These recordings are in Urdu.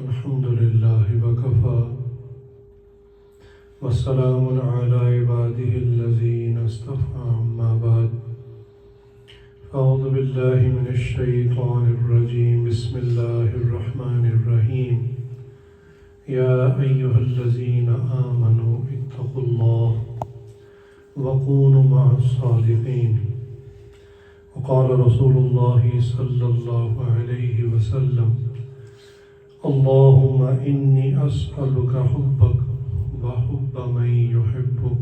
الحمد لله وكفى والسلام على عباده الذين اصطفى أما بعد أعوذ بالله من الشيطان الرجيم بسم الله الرحمن الرحيم يا أيها الذين آمنوا اتقوا الله وكونوا مع الصادقين وقال رسول الله صلى الله عليه وسلم اللهم إني أسألك حبك وحب من يحبك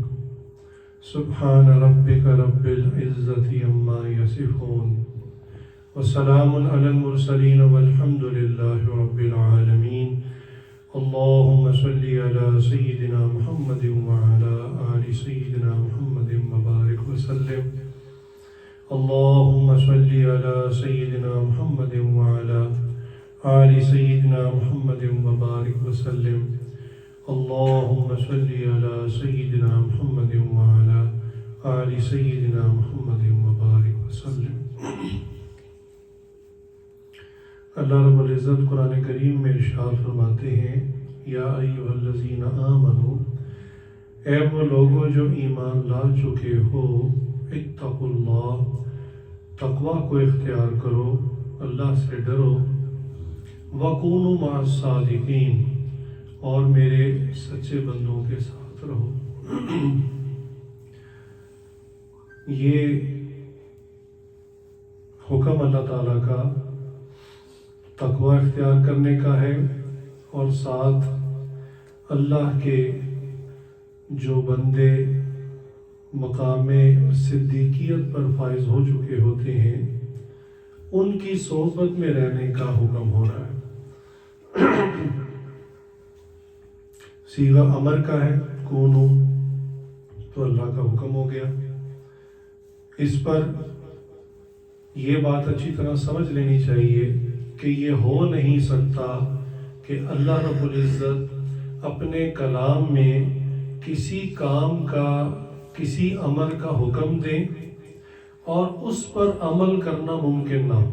سبحان ربك رب العزة عما يصفون وسلام على المرسلين والحمد لله رب العالمين اللهم صل على سيدنا محمد وعلى آل سيدنا محمد وبارك وسلم اللهم صل على سيدنا محمد وعلى آل سيدنا محمد وبارك وسلم اللهم صل على سيدنا محمد وعلى آل سيدنا محمد وبارك وسلم۔ اللہ رب العزت قرآن کریم میں ارشاد فرماتے ہیں یا ایھا الذین آمنوا، اے وہ لوگوں جو ایمان لا چکے ہو، اتقوا اللہ، تقوی کو اختیار کرو، اللہ سے ڈرو، وَكُونُوا مَعَ الصَّادِقِينَ، اور میرے سچے بندوں کے ساتھ رہو۔ یہ حکم اللہ تعالیٰ کا تقوی اختیار کرنے کا ہے، اور ساتھ اللہ کے جو بندے مقام صدیقیت پر فائز ہو چکے ہوتے ہیں ان کی صحبت میں رہنے کا حکم ہو رہا ہے۔ صیغہ امر کا ہے، کونو، تو اللہ کا حکم ہو گیا۔ اس پر یہ بات اچھی طرح سمجھ لینی چاہیے کہ یہ ہو نہیں سکتا کہ اللہ رب العزت اپنے کلام میں کسی کام کا، کسی امر کا حکم دیں اور اس پر عمل کرنا ممکن نہ ہو۔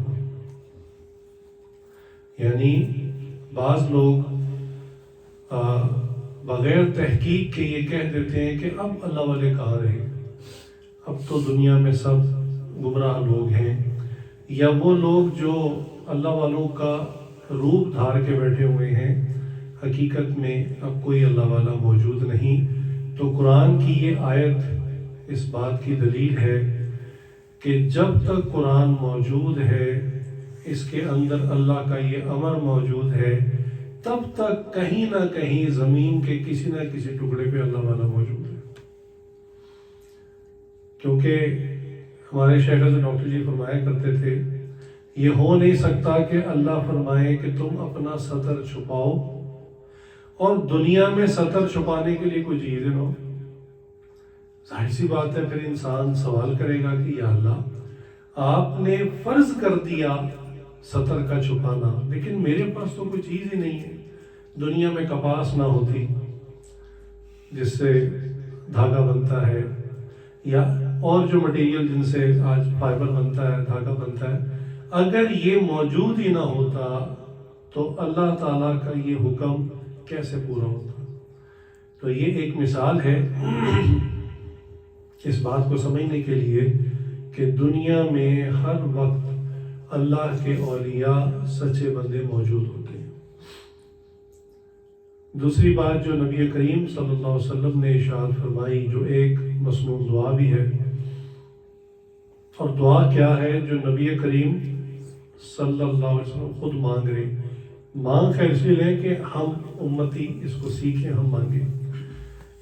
یعنی بعض لوگ بغیر تحقیق کے یہ کہہ دیتے ہیں کہ اب اللہ والے کہاں رہے، اب تو دنیا میں سب گمراہ لوگ ہیں، یا وہ لوگ جو اللہ والوں کا روپ دھار کے بیٹھے ہوئے ہیں، حقیقت میں اب کوئی اللہ والا موجود نہیں۔ تو قرآن کی یہ آیت اس بات کی دلیل ہے کہ جب تک قرآن موجود ہے، اس کے اندر اللہ کا یہ امر موجود ہے، تب تک کہیں نہ کہیں زمین کے کسی نہ کسی ٹکڑے پہ اللہ والا موجود ہے۔ کیونکہ ہمارے شیخ حضرت ڈاکٹر جی فرمایا کرتے تھے یہ ہو نہیں سکتا کہ اللہ فرمائے کہ تم اپنا ستر چھپاؤ اور دنیا میں ستر چھپانے کے لیے کوئی چیز نہ ہو۔ ظاہر سی بات ہے پھر انسان سوال کرے گا کہ یا اللہ آپ نے فرض کر دیا ستر کا چھپانا، لیکن میرے پاس تو کوئی چیز ہی نہیں ہے۔ دنیا میں کپاس نہ ہوتی جس سے دھاگا بنتا ہے، یا اور جو مٹیریل جن سے آج فائبر بنتا ہے، دھاگا بنتا ہے، اگر یہ موجود ہی نہ ہوتا تو اللہ تعالیٰ کا یہ حکم کیسے پورا ہوتا؟ تو یہ ایک مثال ہے اس بات کو سمجھنے کے لیے کہ دنیا میں ہر وقت اللہ کے اولیاء سچے بندے موجود ہوتے ہیں۔ دوسری بات جو نبی کریم صلی اللہ علیہ وسلم نے ارشاد فرمائی، جو ایک مسنون دعا بھی ہے، اور دعا کیا ہے جو نبی کریم صلی اللہ علیہ وسلم خود مانگ رہے، مانگ خیر اس لیے لیں کہ ہم امتی اس کو سیکھیں، ہم مانگیں۔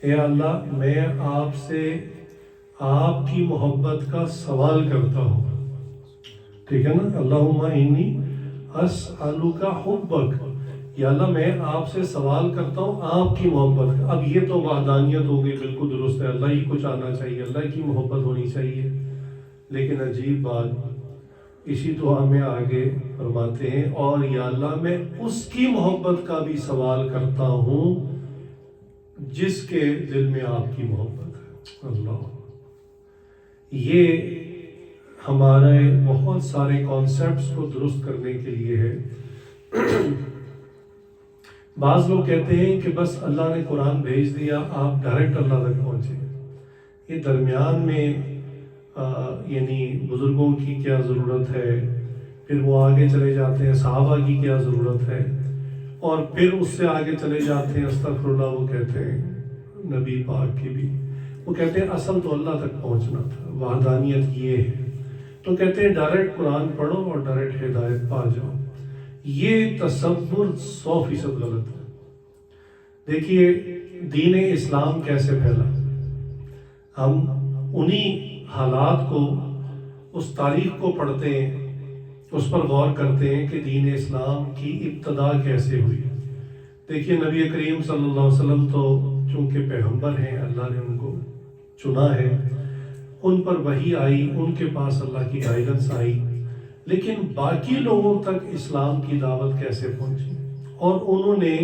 اے اللہ میں آپ سے آپ کی محبت کا سوال کرتا ہوں، ٹھیک ہے نا، اللہم انی اسألک حبک، یا اللہ میں آپ سے سوال کرتا ہوں آپ کی محبت کا۔ اب یہ تو وحدانیت ہو گئی، بالکل درست ہے، اللہ ہی کو چاہنا چاہیے، اللہ کی محبت ہونی چاہیے، لیکن عجیب بات اسی دعا میں آگے فرماتے ہیں اور یا اللہ میں اس کی محبت کا بھی سوال کرتا ہوں جس کے دل میں آپ کی محبت ہے۔ اللہ، یہ ہمارے بہت سارے کانسیپٹس کو درست کرنے کے لیے ہے۔ بعض لوگ کہتے ہیں کہ بس اللہ نے قرآن بھیج دیا، آپ ڈائریکٹ اللہ تک پہنچے۔ یہ درمیان میں یعنی بزرگوں کی کیا ضرورت ہے، پھر وہ آگے چلے جاتے ہیں صحابہ کی کیا ضرورت ہے، اور پھر اس سے آگے چلے جاتے ہیں استغفر اللہ، وہ کہتے ہیں نبی پاک کی بھی، وہ کہتے ہیں اصل تو اللہ تک پہنچنا تھا، وحدانیت یہ ہے، تو کہتے ہیں ڈائریکٹ قرآن پڑھو اور ڈائریکٹ ہدایت پا جاؤ۔ یہ تصور 100% غلط ہے۔ دیکھیے دین اسلام کیسے پھیلا، ہم انہی حالات کو، اس تاریخ کو پڑھتے ہیں، اس پر غور کرتے ہیں کہ دین اسلام کی ابتدا کیسے ہوئی۔ دیکھیے نبی کریم صلی اللہ علیہ وسلم تو چونکہ پیغمبر ہیں، اللہ نے ان کو چنا ہے، ان پر وحی آئی، ان کے پاس اللہ کی گائیڈنس آئی، لیکن باقی لوگوں تک اسلام کی دعوت کیسے پہنچی اور انہوں نے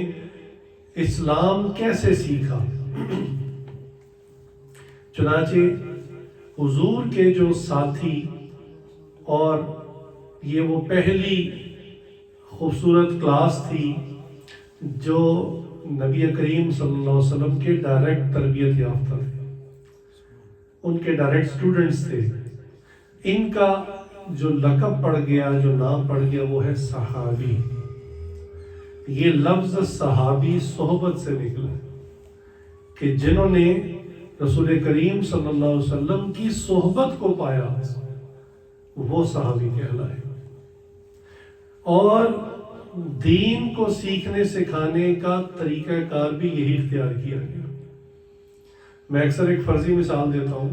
اسلام کیسے سیکھا۔ چنانچہ حضور کے جو ساتھی، اور یہ وہ پہلی خوبصورت کلاس تھی جو نبی کریم صلی اللہ علیہ وسلم کے ڈائریکٹ تربیت یافتہ تھے، ان کے ڈائریکٹ سٹوڈنٹس تھے، ان کا جو لقب پڑ گیا، جو نام پڑ گیا، وہ ہے صحابی۔ یہ لفظ صحابی صحبت سے نکلا کہ جنہوں نے رسول کریم صلی اللہ علیہ وسلم کی صحبت کو پایا، وہ صحابی کہلائے۔ اور دین کو سیکھنے سکھانے کا طریقہ کار بھی یہی اختیار کیا گیا۔ میں اکثر ایک فرضی مثال دیتا ہوں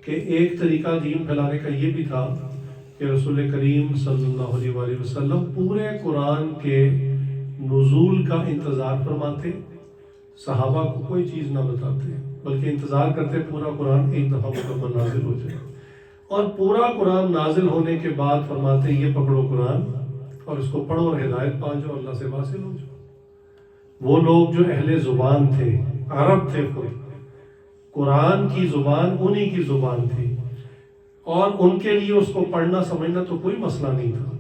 کہ ایک طریقہ دین پھیلانے کا یہ بھی تھا کہ رسول کریم صلی اللہ علیہ وسلم پورے قرآن کے نزول کا انتظار فرماتے، صحابہ کو کوئی چیز نہ بتاتے، بلکہ انتظار کرتے پورا قرآن ایک دفعہ مکمل نازل ہو جائے، اور پورا قرآن نازل ہونے کے بعد فرماتے یہ پکڑو قرآن اور اس کو پڑھو اور ہدایت پا جاؤ، اللہ سے واصل ہو جاؤ۔ وہ لوگ جو اہل زبان تھے، عرب تھے، خود قرآن کی زبان انہی کی زبان تھی، اور ان کے لیے اس کو پڑھنا سمجھنا تو کوئی مسئلہ نہیں تھا،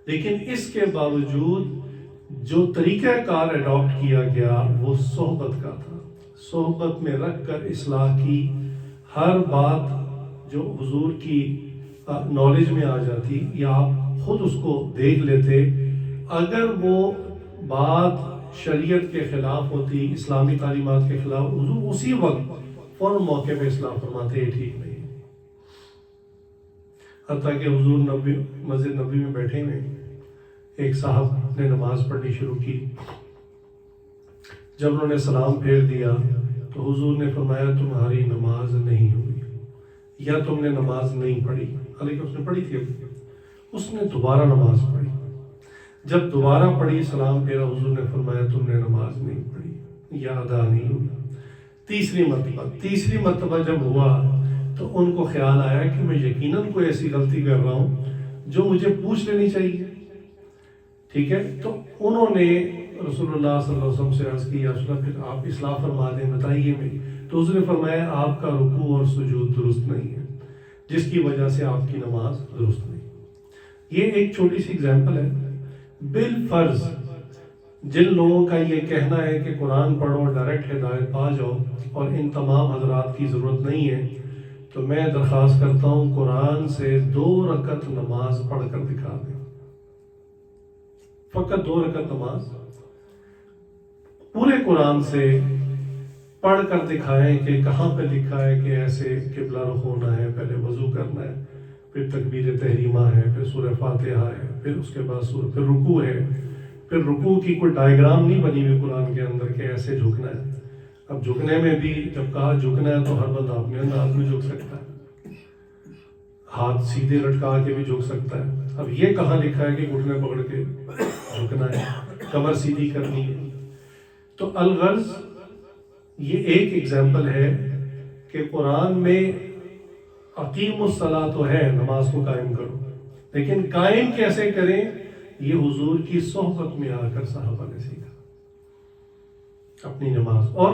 لیکن اس کے باوجود جو طریقہ کار اڈاپٹ کیا گیا وہ صحبت کا تھا۔ صحبت میں رکھ کر اصلاح کی ہر بات جو حضور کی نالج میں آ جاتی، یا آپ خود اس کو دیکھ لیتے، اگر وہ بات شریعت کے خلاف ہوتی، اسلامی تعلیمات کے خلاف، حضور اسی وقت فوراً موقع پہ اصلاح فرماتے یہ ٹھیک نہیں۔ حتیٰ کہ حضور مسجد نبوی میں بیٹھے ہوئے، ایک صاحب نے نماز پڑھنی شروع کی، جب انہوں نے سلام پھیر دیا تو حضور نے فرمایا تمہاری نماز نہیں ہوئی، یا تم نے نماز نہیں پڑھی، حالانکہ اس نے پڑھی تھی، اس نے دوبارہ نماز پڑھی، جب دوبارہ پڑھی سلام پھیرا، حضور نے فرمایا تم نے نماز نہیں پڑھی یا ادا نہیں ہوئی۔ تیسری مرتبہ جب ہوا تو ان کو خیال آیا کہ میں یقیناً کوئی ایسی غلطی کر رہا ہوں جو مجھے پوچھ لینی چاہیے، ٹھیک ہے؟ تو انہوں نے رسول اللہ صلی اللہ علیہ وسلم سے عرض کی یا رسول اللہ پھر آپ اصلاح فرما دیں، بتائیے میری۔ تو حضور نے فرمایا آپ کا رکوع اور سجود درست نہیں ہے، جس کی وجہ سے آپ کی نماز درست نہیں۔ یہ ایک چھوٹی سی اگزامپل ہے۔ بالفرض جن لوگوں کا یہ کہنا ہے کہ قرآن پڑھو ڈائریکٹ ہدایت پا جاؤ اور ان تمام حضرات کی ضرورت نہیں ہے، تو میں درخواست کرتا ہوں قرآن سے 2 رکعت نماز پڑھ کر دکھا دیں، فقط 2 رکعت نماز پورے قرآن سے پڑھ کر دکھائیں کہ کہاں پہ لکھا ہے کہ ایسے قبلہ رخ ہونا ہے، پہلے وضو کرنا ہے، پھر تکبیر تحریمہ ہے، پھر سورہ فاتحہ ہے، پھر اس کے بعد پھر رکوع ہے، پھر رکوع کی کوئی ڈائیگرام نہیں بنی ہوئی قرآن کے اندر کہ ایسے جھکنا ہے۔ اب جھکنے میں بھی جب کہا جھکنا ہے تو ہر بندہ اپنے انداز میں جھک سکتا ہے، ہاتھ سیدھے لٹکا کے بھی جھک سکتا ہے۔ اب یہ کہاں لکھا ہے کہ گھٹنے پکڑ کے جھکنا ہے، کمر سیدھی کرنی ہے؟ تو الغرض یہ ایک ایگزامپل ہے کہ قرآن میں اقیم الصلاۃ تو ہے، نماز کو قائم کرو، لیکن قائم کیسے کریں یہ حضور کی صحبت میں آ کر صحابہ نے سیکھا اپنی نماز، اور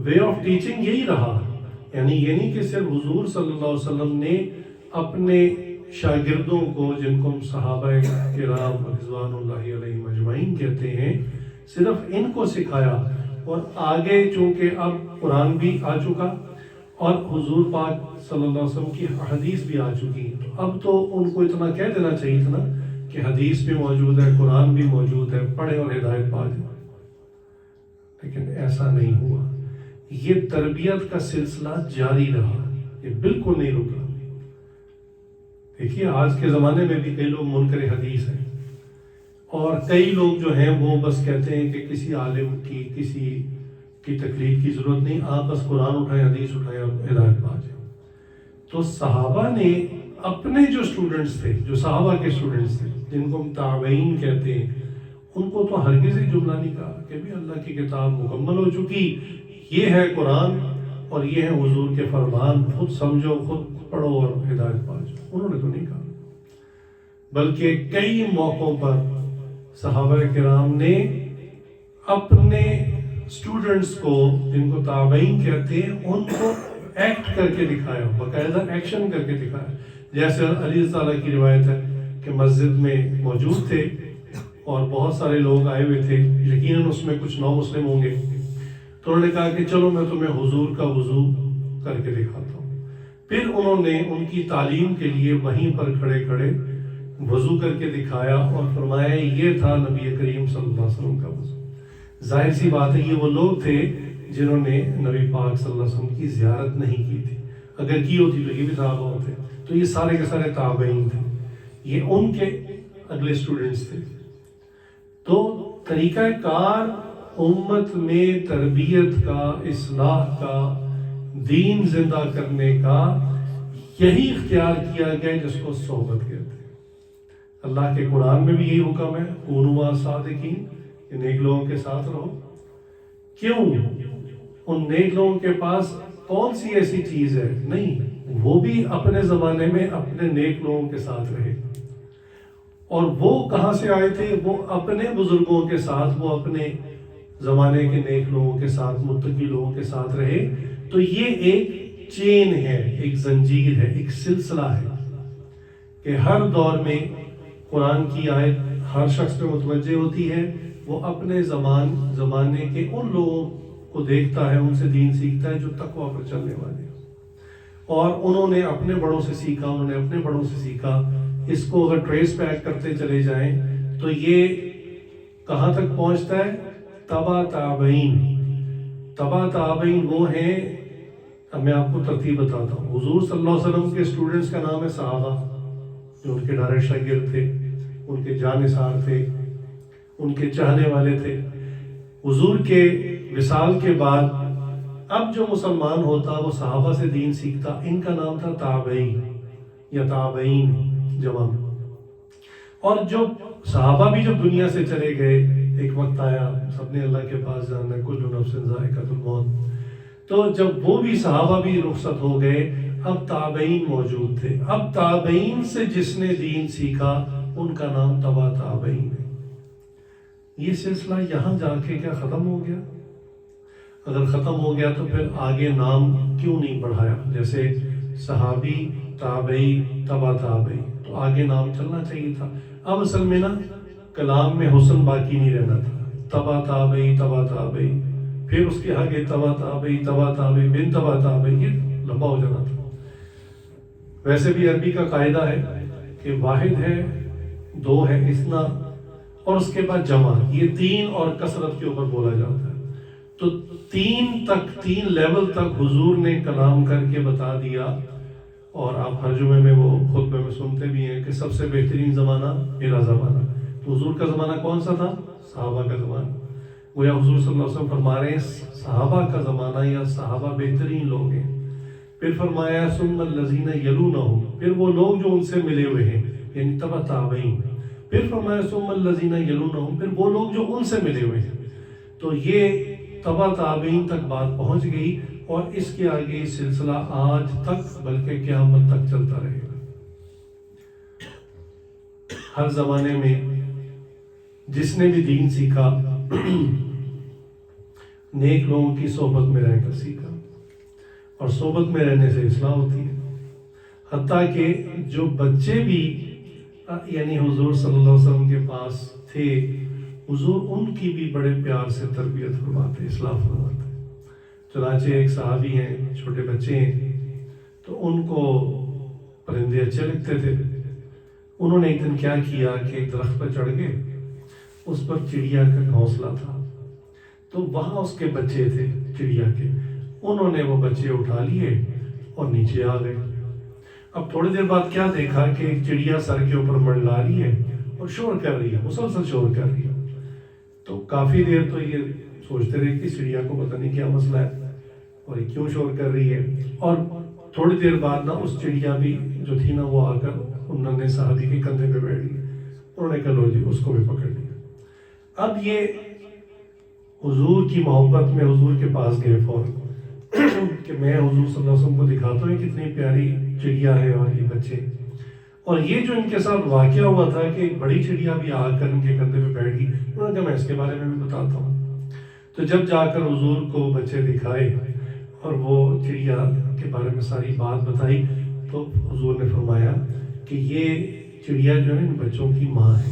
وے آف ٹیچنگ یہی رہا۔ یعنی یہ نہیں کہ صرف حضور صلی اللہ علیہ وسلم نے اپنے شاگردوں کو، جن کو ہم صحابہ کرام رضوان اللہ علیہم اجمعین کہتے ہیں، صرف ان کو سکھایا، اور آگے چونکہ اب قرآن بھی آ چکا اور حضور پاک صلی اللہ علیہ وسلم کی حدیث بھی آ چکی، تو اب تو ان کو اتنا کہہ دینا چاہیے تھا نا کہ حدیث بھی موجود ہے، قرآن بھی موجود ہے، پڑھیں اور ہدایت پا جائیں، لیکن ایسا نہیں ہوا۔ یہ تربیت کا سلسلہ جاری رہا، یہ بالکل نہیں رکا۔ دیکھیے آج کے زمانے میں بھی کئی لوگ منکر حدیث ہیں، اور کئی لوگ جو ہیں وہ بس کہتے ہیں کہ کسی عالم کی کسی کی تقلید کی ضرورت نہیں، آپ بس قرآن اٹھائیں، حدیث اٹھائیں اور ہدایت پا جائیں۔ تو صحابہ نے اپنے جو اسٹوڈنٹس تھے، جو صحابہ کے اسٹوڈنٹس تھے، جن کو ہم تابعین کہتے ہیں، ان کو تو ہرگز ہی جملہ نہیں کہا کہ بھی اللہ کی کتاب مکمل ہو چکی، یہ ہے قرآن اور یہ ہے حضور کے فرمان، خود سمجھو، خود پڑھو اور ہدایت پا جاؤ۔ انہوں نے تو نہیں کہا، بلکہ کئی موقعوں پر صحابہ کرام نے اپنے اسٹوڈنٹس کو، جن کو تابعین کہتے ہیں، ان کو ایکٹ کر کے دکھایا، باقاعدہ ایکشن کر کے دکھایا۔ جیسے علی تعالیٰ کی روایت ہے کہ مسجد میں موجود تھے اور بہت سارے لوگ آئے ہوئے تھے، یقیناً اس میں کچھ نو مسلم ہوں گے، تو انہوں نے کہا کہ چلو میں تمہیں حضور کا وضو کر کے دکھاتا ہوں۔ پھر انہوں نے ان کی تعلیم کے لیے وہیں پر کھڑے کھڑے وضو کر کے دکھایا اور فرمایا یہ تھا نبی کریم صلی اللہ علیہ وسلم کا وضو۔ ظاہر سی بات ہے یہ وہ لوگ تھے جنہوں نے نبی پاک صلی اللہ علیہ وسلم کی زیارت نہیں کی تھی، اگر کی ہوتی تو یہ بھی صحابہ ہوتے، تو یہ سارے کے سارے تابعین تھے، یہ ان کے اگلے اسٹوڈنٹس تھے۔ تو طریقہ کار امت میں تربیت کا، اصلاح کا، دین زندہ کرنے کا یہی اختیار کیا گیا جس کو صحبت کہتے ہیں۔ اللہ کے قرآن میں بھی یہی حکم ہے، کونوا صادقین، کہ نیک لوگوں کے ساتھ رہو۔ کیوں؟ ان نیک لوگوں کے پاس کون سی ایسی چیز ہے؟ نہیں، وہ بھی اپنے زمانے میں اپنے نیک لوگوں کے ساتھ رہے، اور وہ کہاں سے آئے تھے؟ وہ اپنے بزرگوں کے ساتھ، وہ اپنے زمانے کے نیک لوگوں کے ساتھ، متقی لوگوں کے ساتھ رہے۔ تو یہ ایک چین ہے، ایک زنجیر ہے، ایک سلسلہ ہے کہ ہر دور میں قرآن کی آیت ہر شخص پہ متوجہ ہوتی ہے، وہ اپنے زمانے کے ان لوگوں کو دیکھتا ہے، ان سے دین سیکھتا ہے جو تقویٰ پر چلنے والے ہیں، اور انہوں نے اپنے بڑوں سے سیکھا، انہوں نے اپنے بڑوں سے سیکھا۔ اس کو اگر ٹریس بیک کرتے چلے جائیں تو یہ کہاں تک پہنچتا ہے؟ تبع تابعین۔ تبع تابعین وہ ہیں، اب میں آپ کو ترتیب بتاتا ہوں۔ حضور صلی اللہ علیہ وسلم کے اسٹوڈنٹس کا نام ہے صحابہ، جو ان کے ڈائریکٹ شاگرد تھے، ان کے جانثار تھے، ان کے چاہنے والے تھے۔ حضور کے وصال کے بعد اب جو مسلمان ہوتا وہ صحابہ سے دین سیکھتا، ان کا نام تھا تابعی یا تابعین جمع۔ اور جو صحابہ بھی جب دنیا سے چلے گئے، ایک وقت آیا سب نے اللہ کے پاس جانا ہے، کل نفس ذائقۃ الموت، تو جب وہ بھی صحابہ بھی رخصت ہو گئے، اب تابعین موجود تھے۔ اب تابعین سے جس نے دین سیکھا ان کا نام تبع تابعین ہے۔ یہ سلسلہ یہاں جا کے کیا ختم ہو گیا؟ اگر ختم ہو گیا تو پھر آگے نام کیوں نہیں بڑھایا؟ جیسے صحابی، تابعی، تبع تابعی، تو آگے نام چلنا چاہیے تھا۔ اب اصل میں نا کلام میں حسن باقی نہیں رہنا تھا، تبع تابعی، تبع تابعی، پھر اس کے آگے تبع تابعی، تبع تابعی، بن تبع تابعی، یہ لمبا ہو جانا تھا۔ ویسے بھی عربی کا قاعدہ ہے کہ واحد ہے، دو ہے، اثنا، اور اس کے بعد جمع، یہ تین اور کثرت کے اوپر بولا جاتا ہے۔ تو تین لیول تک حضور نے کلام کر کے بتا دیا، اور آپ ہر جمعے میں وہ خطبے میں سنتے بھی ہیں کہ سب سے بہترین زمانہ میرا زمانہ۔ تو حضور کا زمانہ کون سا تھا؟ صحابہ کا زمانہ۔ گویا حضور صلی اللہ علیہ وسلم فرما رہے ہیں صحابہ کا زمانہ یا صحابہ بہترین لوگ ہیں۔ پھر فرمایا ثم الذین یلونہم، پھر وہ لوگ جو ان سے ملے ہوئے ہیں، یعنی تبع تابعین۔ پھر فرمایا ثم الذین یلونہم، پھر وہ لوگ جو ان سے ملے ہوئے ہیں۔ تو یہ تبع تابعین تک بات پہنچ گئی، اور اس کے آگے سلسلہ آج تک بلکہ قیامت تک چلتا رہے گا۔ ہر زمانے میں جس نے بھی دین سیکھا نیک لوگوں کی صحبت میں رہ کر سیکھا، اور صحبت میں رہنے سے اصلاح ہوتی ہے۔ حتیٰ کہ جو بچے بھی یعنی حضور صلی اللہ علیہ وسلم کے پاس تھے، حضور ان کی بھی بڑے پیار سے تربیت فرماتے، اصلاح فرماتے۔ چنانچہ ایک صحابی ہیں، چھوٹے بچے ہیں، تو ان کو پرندے اچھے لگتے تھے۔ انہوں نے ایک دن کیا کیا کہ ایک درخت پر چڑھ گئے، اس پر چڑیا کا گھونسلہ تھا، تو وہاں اس کے بچے تھے چڑیا کے، انہوں نے وہ بچے اٹھا لیے اور نیچے آ گئے۔ اب تھوڑی دیر بعد کیا دیکھا کہ ایک چڑیا سر کے اوپر منڈلا رہی ہے اور شور کر رہی ہے، مسلسل شور کر رہی ہے۔ تو کافی دیر تو یہ سوچتے رہے کہ چڑیا کو پتہ نہیں کیا مسئلہ ہے اور یہ کیوں شور کر رہی ہے، اور تھوڑی دیر بعد اس چڑیا بھی جو تھی وہ آ کر انہوں نے صحابی کے کندھے پہ بیٹھ گئی، انہوں نے کہا لو جی اس کو بھی پکڑ لیا۔ اب یہ حضور کی محبت میں حضور کے پاس گئے فوراً کہ میں حضور صلی اللہ علیہ وسلم کو دکھاتا ہوں کتنی پیاری چڑیا ہے اور یہ بچے، اور یہ جو ان کے ساتھ واقعہ ہوا تھا کہ ایک بڑی چڑیا بھی آ کر ان کے کندھے پہ بیٹھ گئی، انہوں نے کہا میں اس کے بارے میں بھی بتاتا ہوں۔ تو جب جا کر حضور کو بچے دکھائے اور وہ چڑیا کے بارے میں ساری بات بتائی، تو حضور نے فرمایا کہ یہ چڑیا جو ہے ان بچوں کی ماں ہے۔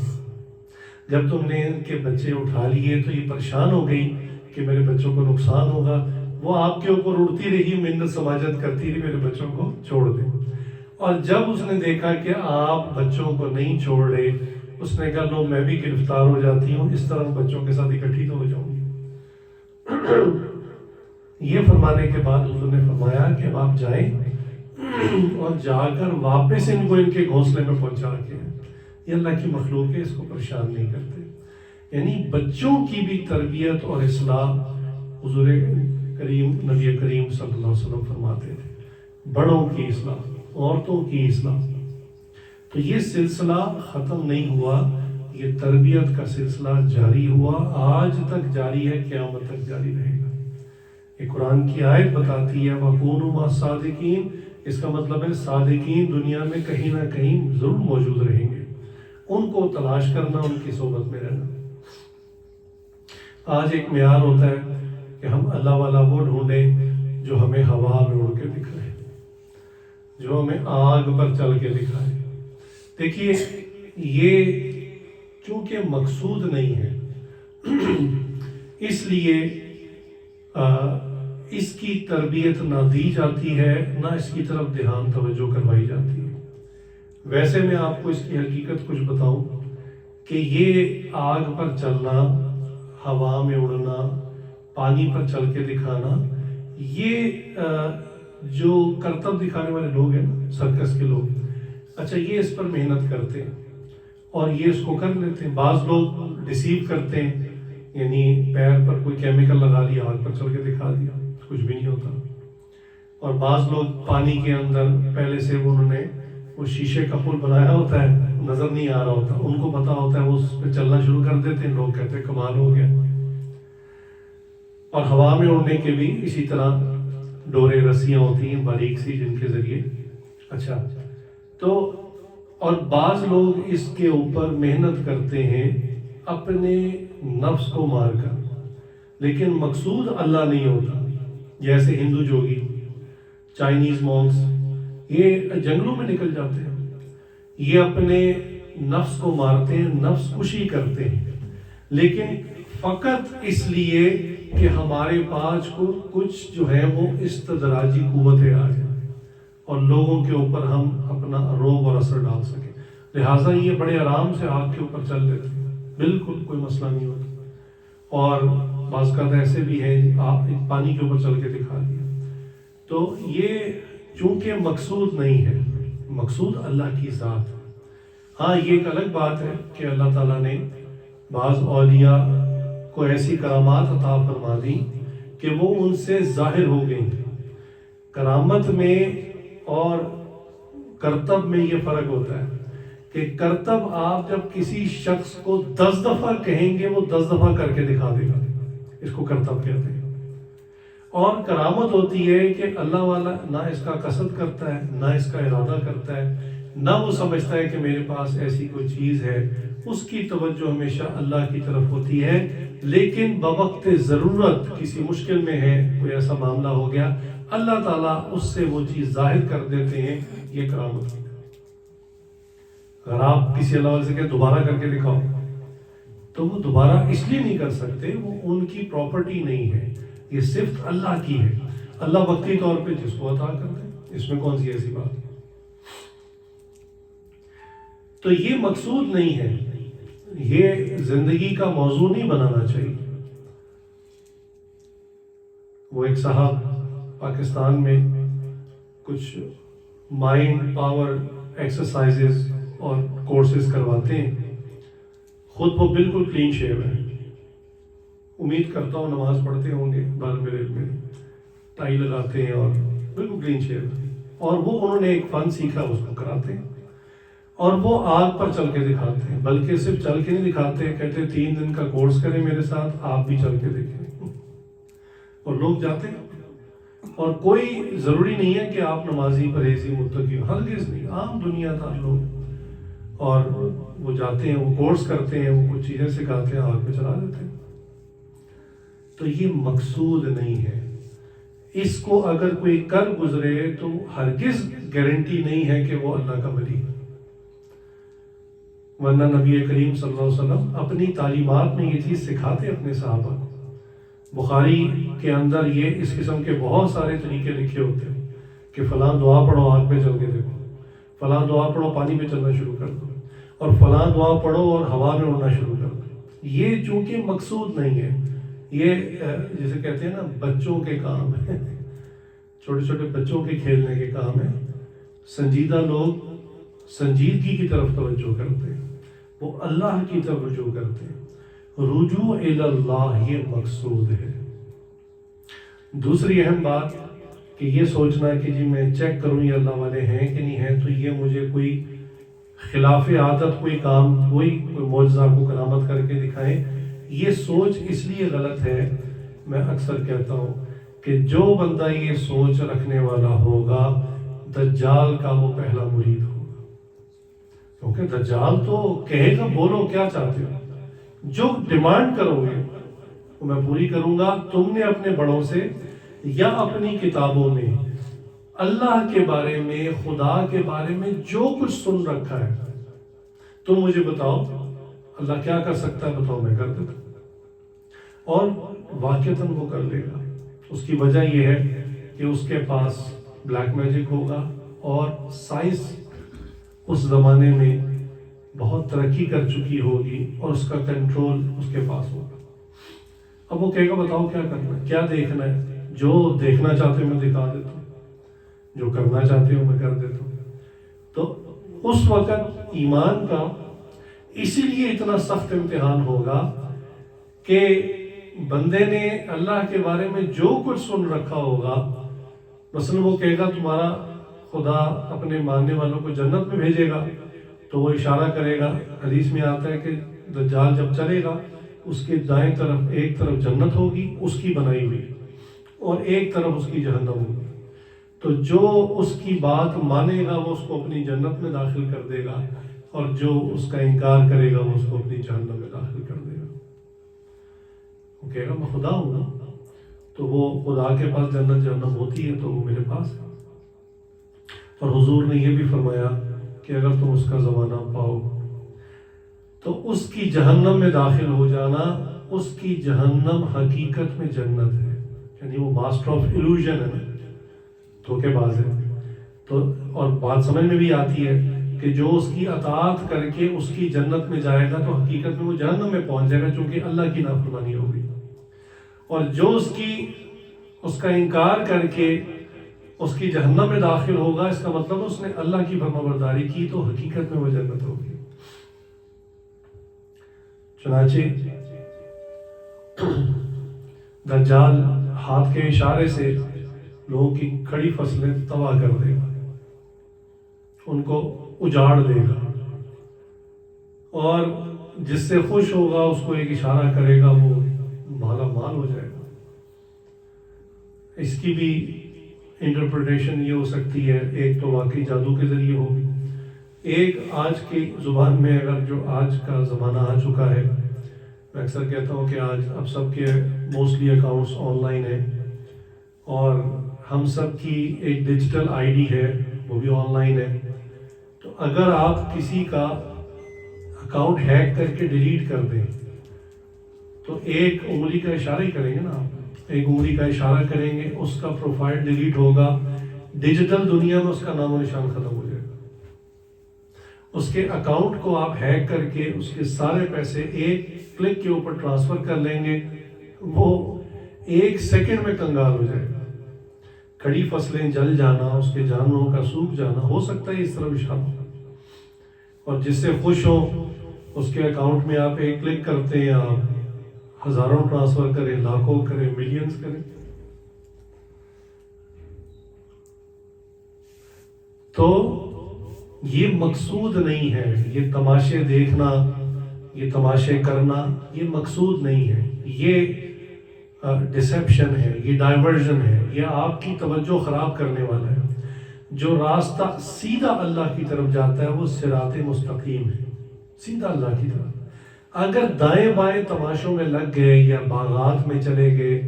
جب تم نے ان کے بچے اٹھا لیے تو یہ پریشان ہو گئی کہ میرے بچوں کو نقصان ہوگا، وہ آپ کے اوپر اڑتی رہی، منت سماجت کرتی رہی میرے بچوں کو چھوڑ دیں۔ اور جب اس نے دیکھا کہ آپ بچوں کو نہیں چھوڑ رہے، اس نے کہا لو میں بھی گرفتار ہو جاتی ہوں، اس طرح بچوں کے ساتھ اکٹھی تو ہو جاؤں گی۔ یہ فرمانے کے بعد حضور نے فرمایا کہ اب آپ جائیں اور جا کر واپس ان کو ان کے گھونسلے میں پہنچا کے، یہ اللہ کی مخلوق ہے، اس کو پریشان نہیں کرتے۔ یعنی بچوں کی بھی تربیت اور اصلاح حضور کریم نبی کریم صلی اللہ علیہ وسلم فرماتے تھے، بڑوں کی اصلاح، عورتوں کی اصلاح۔ تو یہ سلسلہ ختم نہیں ہوا، یہ تربیت کا سلسلہ جاری ہوا، آج تک جاری ہے، قیامت تک جاری رہے گا۔ یہ قرآن کی آیت بتاتی ہے وَكُونُوا مَعَ الصَّادِقِينَ، اس کا مطلب ہے صادقین دنیا میں کہیں نہ کہیں ضرور موجود رہیں گے، ان کو تلاش کرنا، ان کی صحبت میں رہنا۔ آج ایک معیار ہوتا ہے کہ ہم اللہ والا وہ ڈھونڈیں جو ہمیں ہوا میں اڑ کے دکھائے، جو ہمیں آگ پر چل کے دکھائے۔ دیکھیے یہ چونکہ مقصود نہیں ہے، اس لیے اس کی تربیت نہ دی جاتی ہے، نہ اس کی طرف دھیان توجہ کروائی جاتی ہے۔ ویسے میں آپ کو اس کی حقیقت کچھ بتاؤں کہ یہ آگ پر چلنا، ہوا میں اڑنا، پانی پر چل کے دکھانا، یہ جو کرتب دکھانے والے لوگ ہیں نا، سرکس کے لوگ، اچھا یہ اس پر محنت کرتے ہیں اور یہ اس کو کر لیتے ہیں۔ بعض لوگ ڈیسیو کرتے ہیں، یعنی پیر پر کوئی کیمیکل لگا لیا، آگ پر چل کے دکھا دیا، کچھ بھی نہیں ہوتا۔ اور بعض لوگ پانی کے اندر پہلے سے انہوں نے وہ شیشے کا پل بنایا ہوتا ہے، نظر نہیں آ رہا ہوتا، ان کو پتا ہوتا ہے، وہ اس پہ چلنا شروع کر دیتے ہیں، لوگ کہتے ہیں کمال ہو گیا۔ اور ہوا میں اڑنے کے بھی اسی طرح ڈورے، رسیاں ہوتی ہیں باریک سی، جن کے ذریعے اچھا تو، اور بعض لوگ اس کے اوپر محنت کرتے ہیں اپنے نفس کو مار کر، لیکن مقصود اللہ نہیں ہوتا۔ جیسے ہندو جوگی، چائنیز مونکس، یہ جنگلوں میں نکل جاتے ہیں، یہ اپنے نفس کو مارتے ہیں، نفس کشی کرتے ہیں، لیکن فقط اس لیے کہ ہمارے پاس کو کچھ جو ہے وہ استدراجی قوتیں آ جائیں اور لوگوں کے اوپر ہم اپنا روب اور اثر ڈال سکیں، لہٰذا یہ بڑے آرام سے آگ کے اوپر چل لیتے ہیں، بالکل کوئی مسئلہ نہیں ہوتا۔ اور بعض کا ایسے بھی ہیں، آپ پانی کے اوپر چل کے دکھا دیا۔ تو یہ چونکہ مقصود نہیں ہے، مقصود اللہ کی ذات ہے۔ ہاں یہ ایک الگ بات ہے کہ اللہ تعالیٰ نے بعض اولیاء کو ایسی کرامات عطا فرما دی کہ وہ ان سے ظاہر ہو گئی۔ کرامت میں اور کرتب میں یہ فرق ہوتا ہے کہ کرتب آپ جب کسی شخص کو 10 دفعہ کہیں گے وہ 10 دفعہ کر کے دکھا دے گا، اس کو کرتب کہتے ہیں۔ اور کرامت ہوتی ہے کہ اللہ والا نہ اس کا قصد کرتا ہے، نہ اس کا ارادہ کرتا ہے، نہ وہ سمجھتا ہے کہ میرے پاس ایسی کوئی چیز ہے، اس کی توجہ ہمیشہ اللہ کی طرف ہوتی ہے، لیکن بوقت ضرورت کسی مشکل میں ہے، کوئی ایسا معاملہ ہو گیا، اللہ تعالیٰ اس سے وہ چیز ظاہر کر دیتے ہیں، یہ کرامت ہے۔ اگر آپ کسی اللہ والے سے کہیں دوبارہ کر کے دکھاؤ، تو تو وہ دوبارہ اس لیے نہیں کر سکتے، وہ ان کی پراپرٹی نہیں ہے، یہ صرف اللہ کی ہے. اللہ وقتی طور پہ جس کو عطا کر دے، اس میں کون سی ایسی بات ہے. تو یہ مقصود نہیں ہے، یہ زندگی کا موضوع نہیں بنانا چاہیے. وہ ایک صاحب پاکستان میں کچھ مائنڈ پاور ایکسرسائزز اور کورسز کرواتے ہیں. خود وہ بالکل کلین شیو ہے، امید کرتا ہوں نماز پڑھتے ہوں گے، بال میرے میں ٹائی لگاتے ہیں اور بالکل کلین شیو ہے. اور وہ انہوں نے ایک فن سیکھا، اس کو کراتے ہیں اور وہ آگ پر چل کے دکھاتے ہیں. بلکہ صرف چل کے نہیں دکھاتے، کہتے 3 دن کا کورس کریں میرے ساتھ، آپ بھی چل کے دیکھیں. اور لوگ جاتے ہیں. اور کوئی ضروری نہیں ہے کہ آپ نمازی پرہیزی متقی ہو، ہرگز نہیں، عام دنیا دار لوگ. اور وہ جاتے ہیں، وہ کورس کرتے ہیں، وہ کچھ چیزیں سکھاتے ہیں، آگ پہ چلا دیتے ہیں. تو یہ مقصود نہیں ہے. اس کو اگر کوئی کر گزرے تو ہرگز گارنٹی نہیں ہے کہ وہ اللہ کا ولی ہے. ورنہ نبی کریم صلی اللہ علیہ وسلم اپنی تعلیمات میں یہ چیز سکھاتے اپنے صحابہ کو. بخاری کے اندر یہ اس قسم کے بہت سارے طریقے لکھے ہوتے ہیں کہ فلاں دعا پڑھو آگ پہ چل کے دیکھو، فلاں دعا پڑھو پانی پہ چلنا شروع کر دو، اور فلاں دعا پڑھو اور ہوا میں اڑنا شروع کر دو. یہ چونکہ مقصود نہیں ہے، یہ جسے کہتے ہیں نا بچوں کے کام ہے، چھوٹے چھوٹے بچوں کے کھیلنے کے کام ہے. سنجیدہ لوگ سنجیدگی کی طرف توجہ کرتے ہیں، وہ اللہ کی طرف رجوع کرتے ہیں. رجوع الی اللہ یہ مقصود ہے. دوسری اہم بات کہ یہ سوچنا کہ جی میں چیک کروں یہ اللہ والے ہیں کہ نہیں ہیں، تو یہ مجھے کوئی خلاف عادت کوئی کام کوئی معجزہ کو کرامت کر کے دکھائیں، یہ سوچ اس لیے غلط ہے. میں اکثر کہتا ہوں کہ جو بندہ یہ سوچ رکھنے والا ہوگا دجال کا وہ پہلا مرید ہوگا. کیونکہ دجال تو کہے گا بولو کیا چاہتے ہو، جو ڈیمانڈ کرو گے وہ میں پوری کروں گا. تم نے اپنے بڑوں سے یا اپنی کتابوں میں اللہ کے بارے میں خدا کے بارے میں جو کچھ سن رکھا ہے تم مجھے بتاؤ اللہ کیا کر سکتا ہے، بتاؤ میں کر دیتا ہوں. اور واقعتاً وہ کر لے گا. اس کی وجہ یہ ہے کہ اس کے پاس بلیک میجک ہوگا اور سائنس اس زمانے میں بہت ترقی کر چکی ہوگی اور اس کا کنٹرول اس کے پاس ہوگا. اب وہ کہے گا بتاؤ کیا کرنا ہے، کیا دیکھنا ہے، جو دیکھنا چاہتے ہو میں دکھا دیتا ہوں، جو کرنا چاہتے ہو میں کر دیتا ہوں. تو اس وقت ایمان کا اسی لیے اتنا سخت امتحان ہوگا کہ بندے نے اللہ کے بارے میں جو کچھ سن رکھا ہوگا، مثلا وہ کہے گا تمہارا خدا اپنے ماننے والوں کو جنت میں بھیجے گا، تو وہ اشارہ کرے گا. حدیث میں آتا ہے کہ دجال جب چلے گا اس کے دائیں طرف ایک طرف جنت ہوگی اس کی بنائی ہوئی اور ایک طرف اس کی جہنم ہوگی. تو جو اس کی بات مانے گا وہ اس کو اپنی جنت میں داخل کر دے گا، اور جو اس کا انکار کرے گا وہ اس کو اپنی جہنم میں داخل کر دے گا. وہ کہے گا میں خدا ہوں نا، تو وہ خدا کے پاس جنت جہنم ہوتی ہے تو وہ میرے پاس ہے. اور حضور نے یہ بھی فرمایا کہ اگر تم اس کا زمانہ پاؤ تو اس کی جہنم میں داخل ہو جانا، اس کی جہنم حقیقت میں جنت ہے. یعنی وہ ماسٹر آف ایلوژن ہے نا، دھوکے باز ہے. تو اور بات سمجھ میں بھی آتی ہے کہ جو اس کی اطاعت کر کے اس کی جنت میں جائے گا تو حقیقت میں وہ جہنم میں پہنچ جائے گا چونکہ اللہ کی نافرمانی ہوگی. اور جو اس کا انکار کر کے اس کی جہنم میں داخل ہوگا، اس کا مطلب اس نے اللہ کی فرمانبرداری کی تو حقیقت میں وہ جنت ہوگی. چنانچہ دجال ہاتھ کے اشارے سے لوگوں کی کھڑی فصلیں تباہ کر دے گا، ان کو اجاڑ دے گا، اور جس سے خوش ہوگا اس کو ایک اشارہ کرے گا وہ مالا مال ہو جائے گا. اس کی بھی انٹرپریٹیشن یہ ہو سکتی ہے، ایک تو واقعی جادو کے ذریعے ہوگی، ایک آج کی زبان میں اگر جو آج کا زمانہ آ چکا ہے، میں اکثر کہتا ہوں کہ آج اب سب کے موسٹلی اکاؤنٹس آن لائن ہیں اور ہم سب کی ایک ڈیجیٹل آئی ڈی ہے وہ بھی آن لائن ہے. تو اگر آپ کسی کا اکاؤنٹ ہیک کر کے ڈیلیٹ کر دیں تو ایک انگلی کا اشارہ ہی کریں گے نا آپ، ایک انگلی کا اشارہ کریں گے، اس کا پروفائل ڈیلیٹ ہوگا، ڈیجیٹل دنیا میں اس کا نام و نشان ختم ہو جائے گا۔ اس کے اکاؤنٹ کو آپ ہیک کر کے اس کے سارے پیسے ایک کلک کے اوپر ٹرانسفر کر لیں گے، وہ ایک سیکنڈ میں کنگال ہو جائے گا۔ کھڑی فصلیں جل جانا، اس کے جانوروں کا سوکھ جانا، ہو سکتا ہے اس طرح اشارہ، اور جس سے خوش ہو اس کے اکاؤنٹ میں آپ ایک کلک کرتے ہیں، آپ ہزاروں ٹرانسفر کریں، لاکھوں کریں، ملینز کریں۔ تو یہ مقصود نہیں ہے، یہ تماشے دیکھنا، یہ تماشے کرنا، یہ مقصود نہیں ہے، یہ ڈسیپشن ہے، یہ ڈائیورژن ہے، یہ آپ کی توجہ خراب کرنے والا ہے۔ جو راستہ سیدھا اللہ کی طرف جاتا ہے وہ صراط مستقیم ہے، سیدھا اللہ کی طرف۔ اگر دائیں بائیں تماشوں میں لگ گئے یا باغات میں چلے گئے،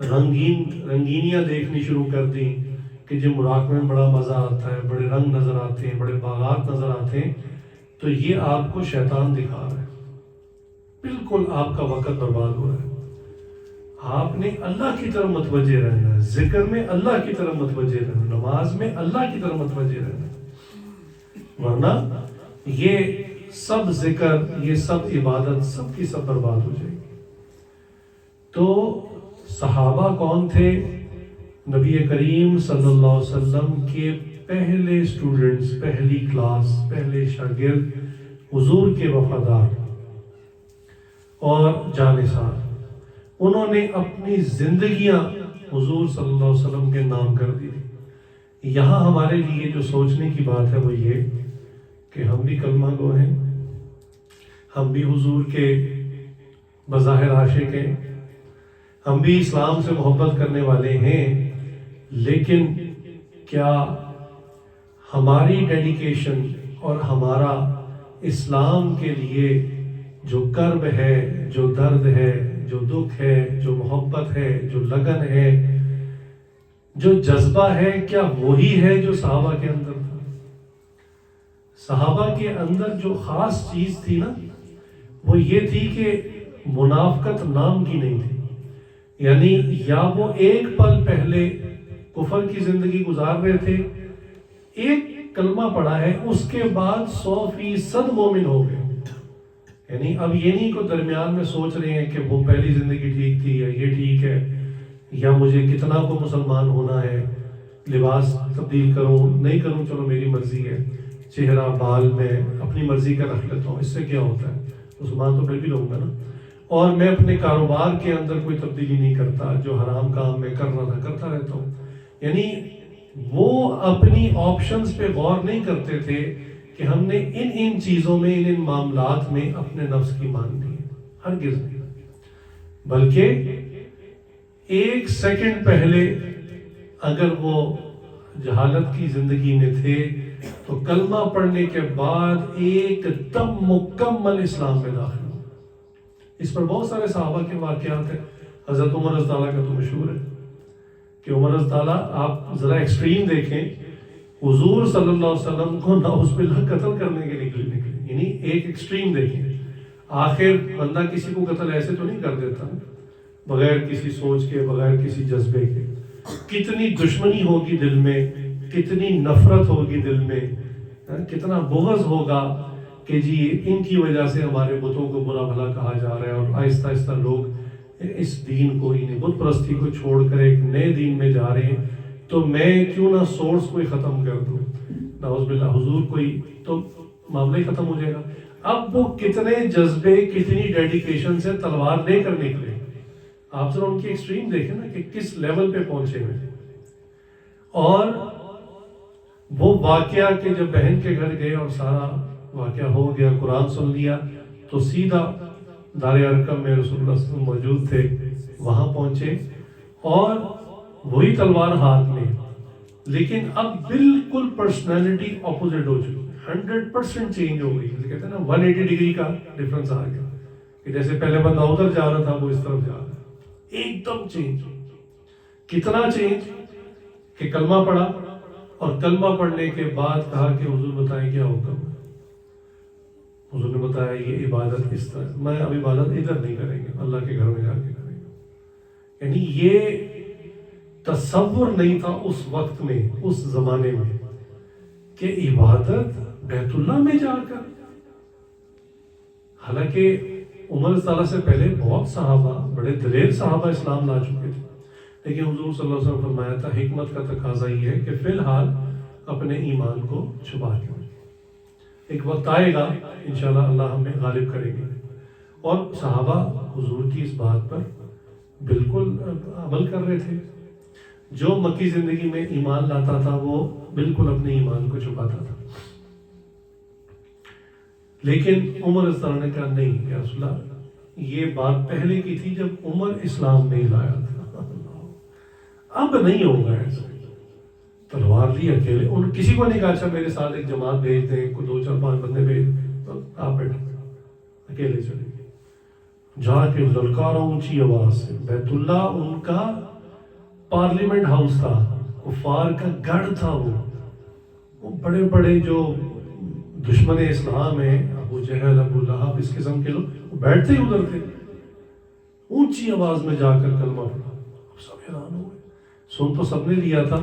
رنگینیاں دیکھنی شروع کر دیں کہ جو مراقبے میں بڑا مزہ آتا ہے، بڑے رنگ نظر آتے ہیں، بڑے باغات نظر آتے ہیں، تو یہ آپ کو شیطان دکھا رہا ہے، بالکل آپ کا وقت برباد ہو رہا ہے۔ آپ نے اللہ کی طرف متوجہ رہنا ہے، ذکر میں اللہ کی طرف متوجہ رہنا، نماز میں اللہ کی طرف متوجہ رہنا ہے، ورنہ یہ سب ذکر، یہ سب عبادت، سب کی سب برباد ہو جائے گی۔ تو صحابہ کون تھے؟ نبی کریم صلی اللہ علیہ وسلم کے پہلے اسٹوڈنٹس، پہلی کلاس، پہلے شاگرد، حضور کے وفادار اور جانثار۔ انہوں نے اپنی زندگیاں حضور صلی اللہ علیہ وسلم کے نام کر دی۔ یہاں ہمارے لیے جو سوچنے کی بات ہے وہ یہ کہ ہم بھی کلمہ گو ہیں، ہم بھی حضور کے بظاہر عاشق ہیں، ہم بھی اسلام سے محبت کرنے والے ہیں، لیکن کیا ہماری ڈیڈیکیشن اور ہمارا اسلام کے لیے جو کرب ہے، جو درد ہے، جو دکھ ہے، جو محبت ہے، جو لگن ہے، جو جذبہ ہے، کیا وہی ہے جو صحابہ کے اندر تھا؟ صحابہ کے اندر جو خاص چیز تھی نا، وہ یہ تھی کہ منافقت نام کی نہیں تھی۔ یعنی یا وہ ایک پل پہلے کفر کی زندگی گزار رہے تھے، ایک کلمہ پڑھا ہے، اس کے بعد 100% مومن ہو گئے۔ یعنی اب یہ نہیں کہ درمیان میں سوچ رہے ہیں کہ وہ پہلی زندگی ٹھیک تھی یا یہ ٹھیک ہے، یا مجھے کتنا کو مسلمان ہونا ہے، لباس تبدیل کروں نہیں کروں، چلو میری مرضی ہے، چہرہ بال میں اپنی مرضی کا رکھ لیتا ہوں، اس سے کیا ہوتا ہے، مسلمان تو میں بھی رہوں گا نا، اور میں اپنے کاروبار کے اندر کوئی تبدیلی نہیں کرتا، جو حرام کام میں کر رہا تھا کرتا رہتا ہوں۔ یعنی وہ اپنی آپشنز پہ غور نہیں کرتے تھے کہ ہم نے ان چیزوں میں، ان معاملات میں اپنے نفس کی مان لی، ہرگز نہیں، بلکہ ایک سیکنڈ پہلے اگر وہ جہالت کی زندگی میں تھے تو کلمہ پڑھنے کے بعد ایک دم مکمل اسلام میں داخل ہو۔ اس پر بہت سارے صحابہ کے واقعات ہیں۔ حضرت عمر رضی اللہ عنہ کا تو مشہور ہے کہ عمر رضی اللہ عنہ، آپ ذرا ایکسٹریم دیکھیں، حضور صلی اللہ علیہ وسلم کو نعوذ باللہ قتل کرنے کے نکلے، یعنی ایک ایکسٹریم دیکھیں۔ آخر بندہ کسی کو قتل ایسے تو نہیں کر دیتا بغیر کسی سوچ کے، بغیر کسی جذبے کے۔ کتنی دشمنی ہوگی دل میں، کتنی نفرت ہوگی دل میں، کتنا بغض ہوگا کہ جی ان کی وجہ سے ہمارے بتوں کو برا بھلا کہا جا رہا ہے، اور آہستہ آہستہ لوگ اس دین کو، انہیں بت پرستی کو چھوڑ کر ایک نئے دین میں جا رہے ہیں، تو میں کیوں نہ سورس کو ہی ختم کر دوں، نعوذ باللہ حضور کو ہی، تو معاملہ ہی ختم ہو جائے گا۔ اب وہ کتنے جذبے، کتنی ڈیڈیکیشن سے تلوار لے کر نکلے۔ آپ ذرا ان کی ایکسٹریم دیکھیں نا کہ کس لیول پہ پہنچے ہوئے۔ اور وہ واقعہ کہ جب بہن کے گھر گئے اور سارا واقعہ ہو گیا، قرآن سن لیا، تو سیدھا دار ارقم میں رسول اللہ صلی اللہ علیہ وسلم موجود تھے، وہاں پہنچے اور وہی تلوار ہاتھ میں، لیکن اب بالکل پرسنالٹی اپوزٹ ہو چکی، 100% چینج ہو گئی۔ جیسے کہتے ہیں نا 180 ڈگری کا ڈفرنس آ گیا، کہ جیسے پہلے بندہ ادھر جا رہا تھا وہ اس طرف جا رہا ہے، ایک دم چینج۔ کتنا چینج کہ کلمہ پڑھا، اور کلمہ پڑھنے کے بعد کہا کہ حضور بتائیں کیا حکم ہے۔ حضور نے بتایا یہ عبادت اس طرح، میں اب عبادت ادھر نہیں کریں گے، اللہ کے گھر میں جا کے کریں گے. یعنی یہ تصور نہیں تھا اس وقت میں، اس زمانے میں، کہ عبادت بیت اللہ میں جا کر. حالانکہ عمر تعالیٰ سے پہلے بہت صحابہ، بڑے دلیر صحابہ اسلام لا چکے تھے، لیکن حضور صلی اللہ علیہ وسلم فرمایا تھا حکمت کا تقاضا یہ ہے کہ فی الحال اپنے ایمان کو چھپا کے رکھیں، ایک وقت آئے گا انشاءاللہ اللہ ہمیں غالب کریں گے. اور صحابہ حضور کی اس بات پر بالکل عمل کر رہے تھے. جو مکی زندگی میں ایمان لاتا تھا وہ بالکل اپنے ایمان کو چھپاتا تھا. لیکن عمر رضی اللہ عنہ نے کہا نہیں یا رسول اللہ، یہ بات پہلے کی تھی جب عمر اسلام نہیں لایا تھا، اب نہیں ہوگا ایسا. تلوار لی اکیلے، ان کسی کو نہیں کہا اچھا میرے ساتھ ایک جماعت بھیج دیں، کوئی 2-4-5 بندے بھیج دیں، آپ بیٹھے اکیلے چلے گئے. جا کے للکارا اونچی آواز سے. بیت اللہ ان کا پارلیمنٹ ہاؤس تھا، کفار کا گڑھ تھا. وہ بڑے بڑے جو دشمن اسلام ہیں، ابو جہل، ابو لہب، اس قسم کے لوگ، وہ بیٹھتے ہی ادھر تھے. اونچی آواز میں جا کر کلمہ پڑھا. سب حیران ہوئے. سن تو سب نے لیا تھا،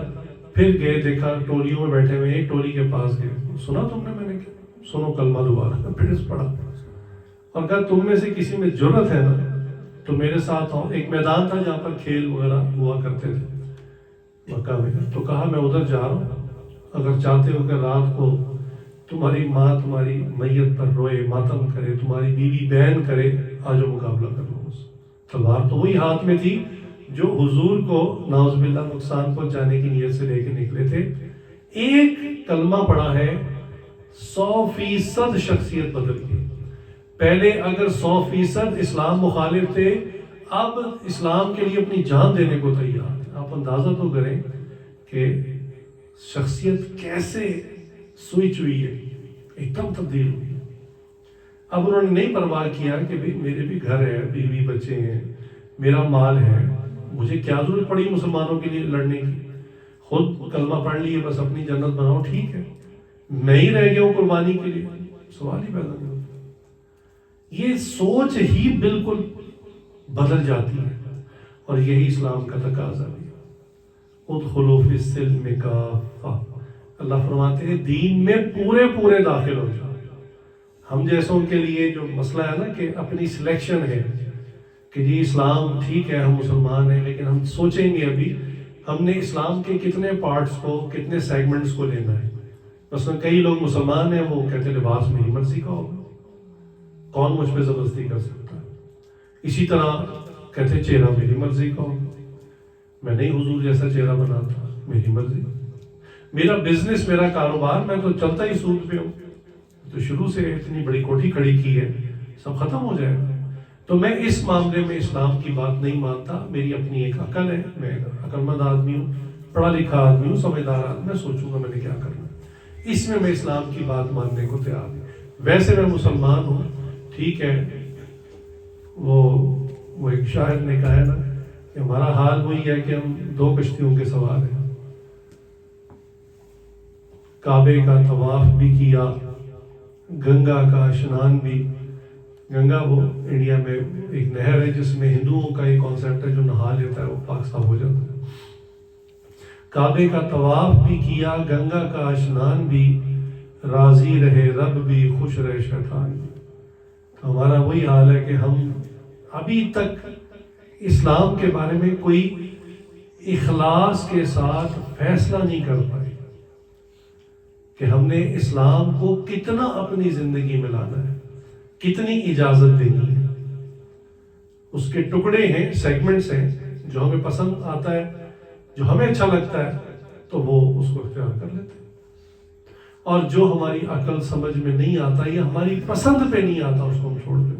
پھر گئے دیکھا ٹولیوں میں بیٹھے ہوئے، ایک ٹولی کے پاس گئے، سنا تم نے؟ میں نے کہا سنو کلمہ دوبارہ. پھر اس پڑھا اور کہا تم میں سے کسی میں جرت ہے نا تو میرے ساتھ آؤ. ایک میدان تھا جہاں پر کھیل وغیرہ ہوا کرتے تھے مکہ میں. تو کہا میں ادھر جا رہا ہوں، اگر چاہتے ہو کہ رات کو تمہاری ماں تمہاری میت پر روئے، ماتم کرے، تمہاری بیوی بہن کرے، آجو مقابلہ کر لو. تلوار تو وہی ہاتھ میں تھی جو حضور کو نعوذ باللہ نقصان پہنچانے کی نیت سے لے کے نکلے تھے. ایک کلمہ پڑھا ہے 100% شخصیت بدل گئی. پہلے اگر 100% اسلام مخالف تھے، اب اسلام کے لیے اپنی جان دینے کو تیار ہیں. آپ اندازہ تو کریں کہ شخصیت کیسے سوئچ ہوئی ہے، ایک دم تبدیل ہوئی. اب انہوں نے نہیں پرواہ کیا کہ بھی میرے بھی گھر ہے، بیوی بچے ہیں، میرا مال ہے، مجھے کیا ضرورت پڑی مسلمانوں کے لیے لڑنے کی. خود کلمہ پڑھ لیے، بس اپنی جنت بناؤ، ٹھیک ہے. میں ہی رہ گیا ہوں قربانی کے لیے، سوال ہی پیدا نہیں ہوتا. یہ سوچ ہی بالکل بدل جاتی ہے، اور یہی اسلام کا تقاضا بھی ہے. ادخلوا فی السلم کافہ. اللہ فرماتے ہیں دین میں پورے داخل ہو جاؤ. ہم جیسوں کے لیے جو مسئلہ ہے نا کہ اپنی سلیکشن ہے کہ جی اسلام ٹھیک ہے، ہم مسلمان ہیں، لیکن ہم سوچیں گے ابھی ہم نے اسلام کے کتنے پارٹس کو، کتنے سیگمنٹس کو لینا ہے. مثلا کئی لوگ مسلمان ہیں، وہ کہتے ہیں لباس میری مرضی کا ہوگا، کون مجھ پہ زبردستی کر سکتا ہے. اسی طرح کہتے ہیں چہرہ میری مرضی کا ہوگا، میں نہیں حضور جیسا چہرہ بناتا، میری مرضی. میرا بزنس، میرا کاروبار، میں تو چلتا ہی سود پہ ہوں، تو شروع سے اتنی بڑی کوٹھی کھڑی کی ہے، سب ختم ہو جائے گا. تو میں اس معاملے میں اسلام کی بات نہیں مانتا. میری اپنی ایک عقل ہے، میں عقل مند آدمی ہوں، پڑھا لکھا آدمی ہوں، سمجھدار آدمی، میں سوچوں گا میں نے کیا کرنا. اس میں اسلام کی بات ماننے کو تیار ہوں. ویسے میں مسلمان ہوں، ٹھیک ہے. وہ ایک شاعر نے کہا ہے نا کہ ہمارا حال وہی ہے کہ ہم 2 کشتیوں کے سوار ہیں. کعبے کا طواف بھی کیا، گنگا کا اشنان بھی. گنگا وہ انڈیا میں ایک نہر ہے جس میں ہندوؤں کا ایک کانسیپٹ ہے، جو نہا لیتا ہے وہ پاک صاف ہو جاتا ہے. کعبے کا طواف بھی کیا، گنگا کا اشنان بھی، راضی رہے رب بھی، خوش رہے شیطان بھی. ہمارا وہی حال ہے کہ ہم ابھی تک اسلام کے بارے میں کوئی اخلاص کے ساتھ فیصلہ نہیں کر پائے کہ ہم نے اسلام کو کتنا اپنی زندگی میں لانا ہے، کتنی اجازت دینی ہے. اس کے ٹکڑے ہیں، سیگمنٹس ہیں، جو ہمیں پسند آتا ہے، جو ہمیں اچھا لگتا ہے تو وہ اس کو اختیار کر لیتے ہیں. اور جو ہماری عقل سمجھ میں نہیں آتا یا ہماری پسند پہ نہیں آتا اس کو ہم چھوڑ دیتے.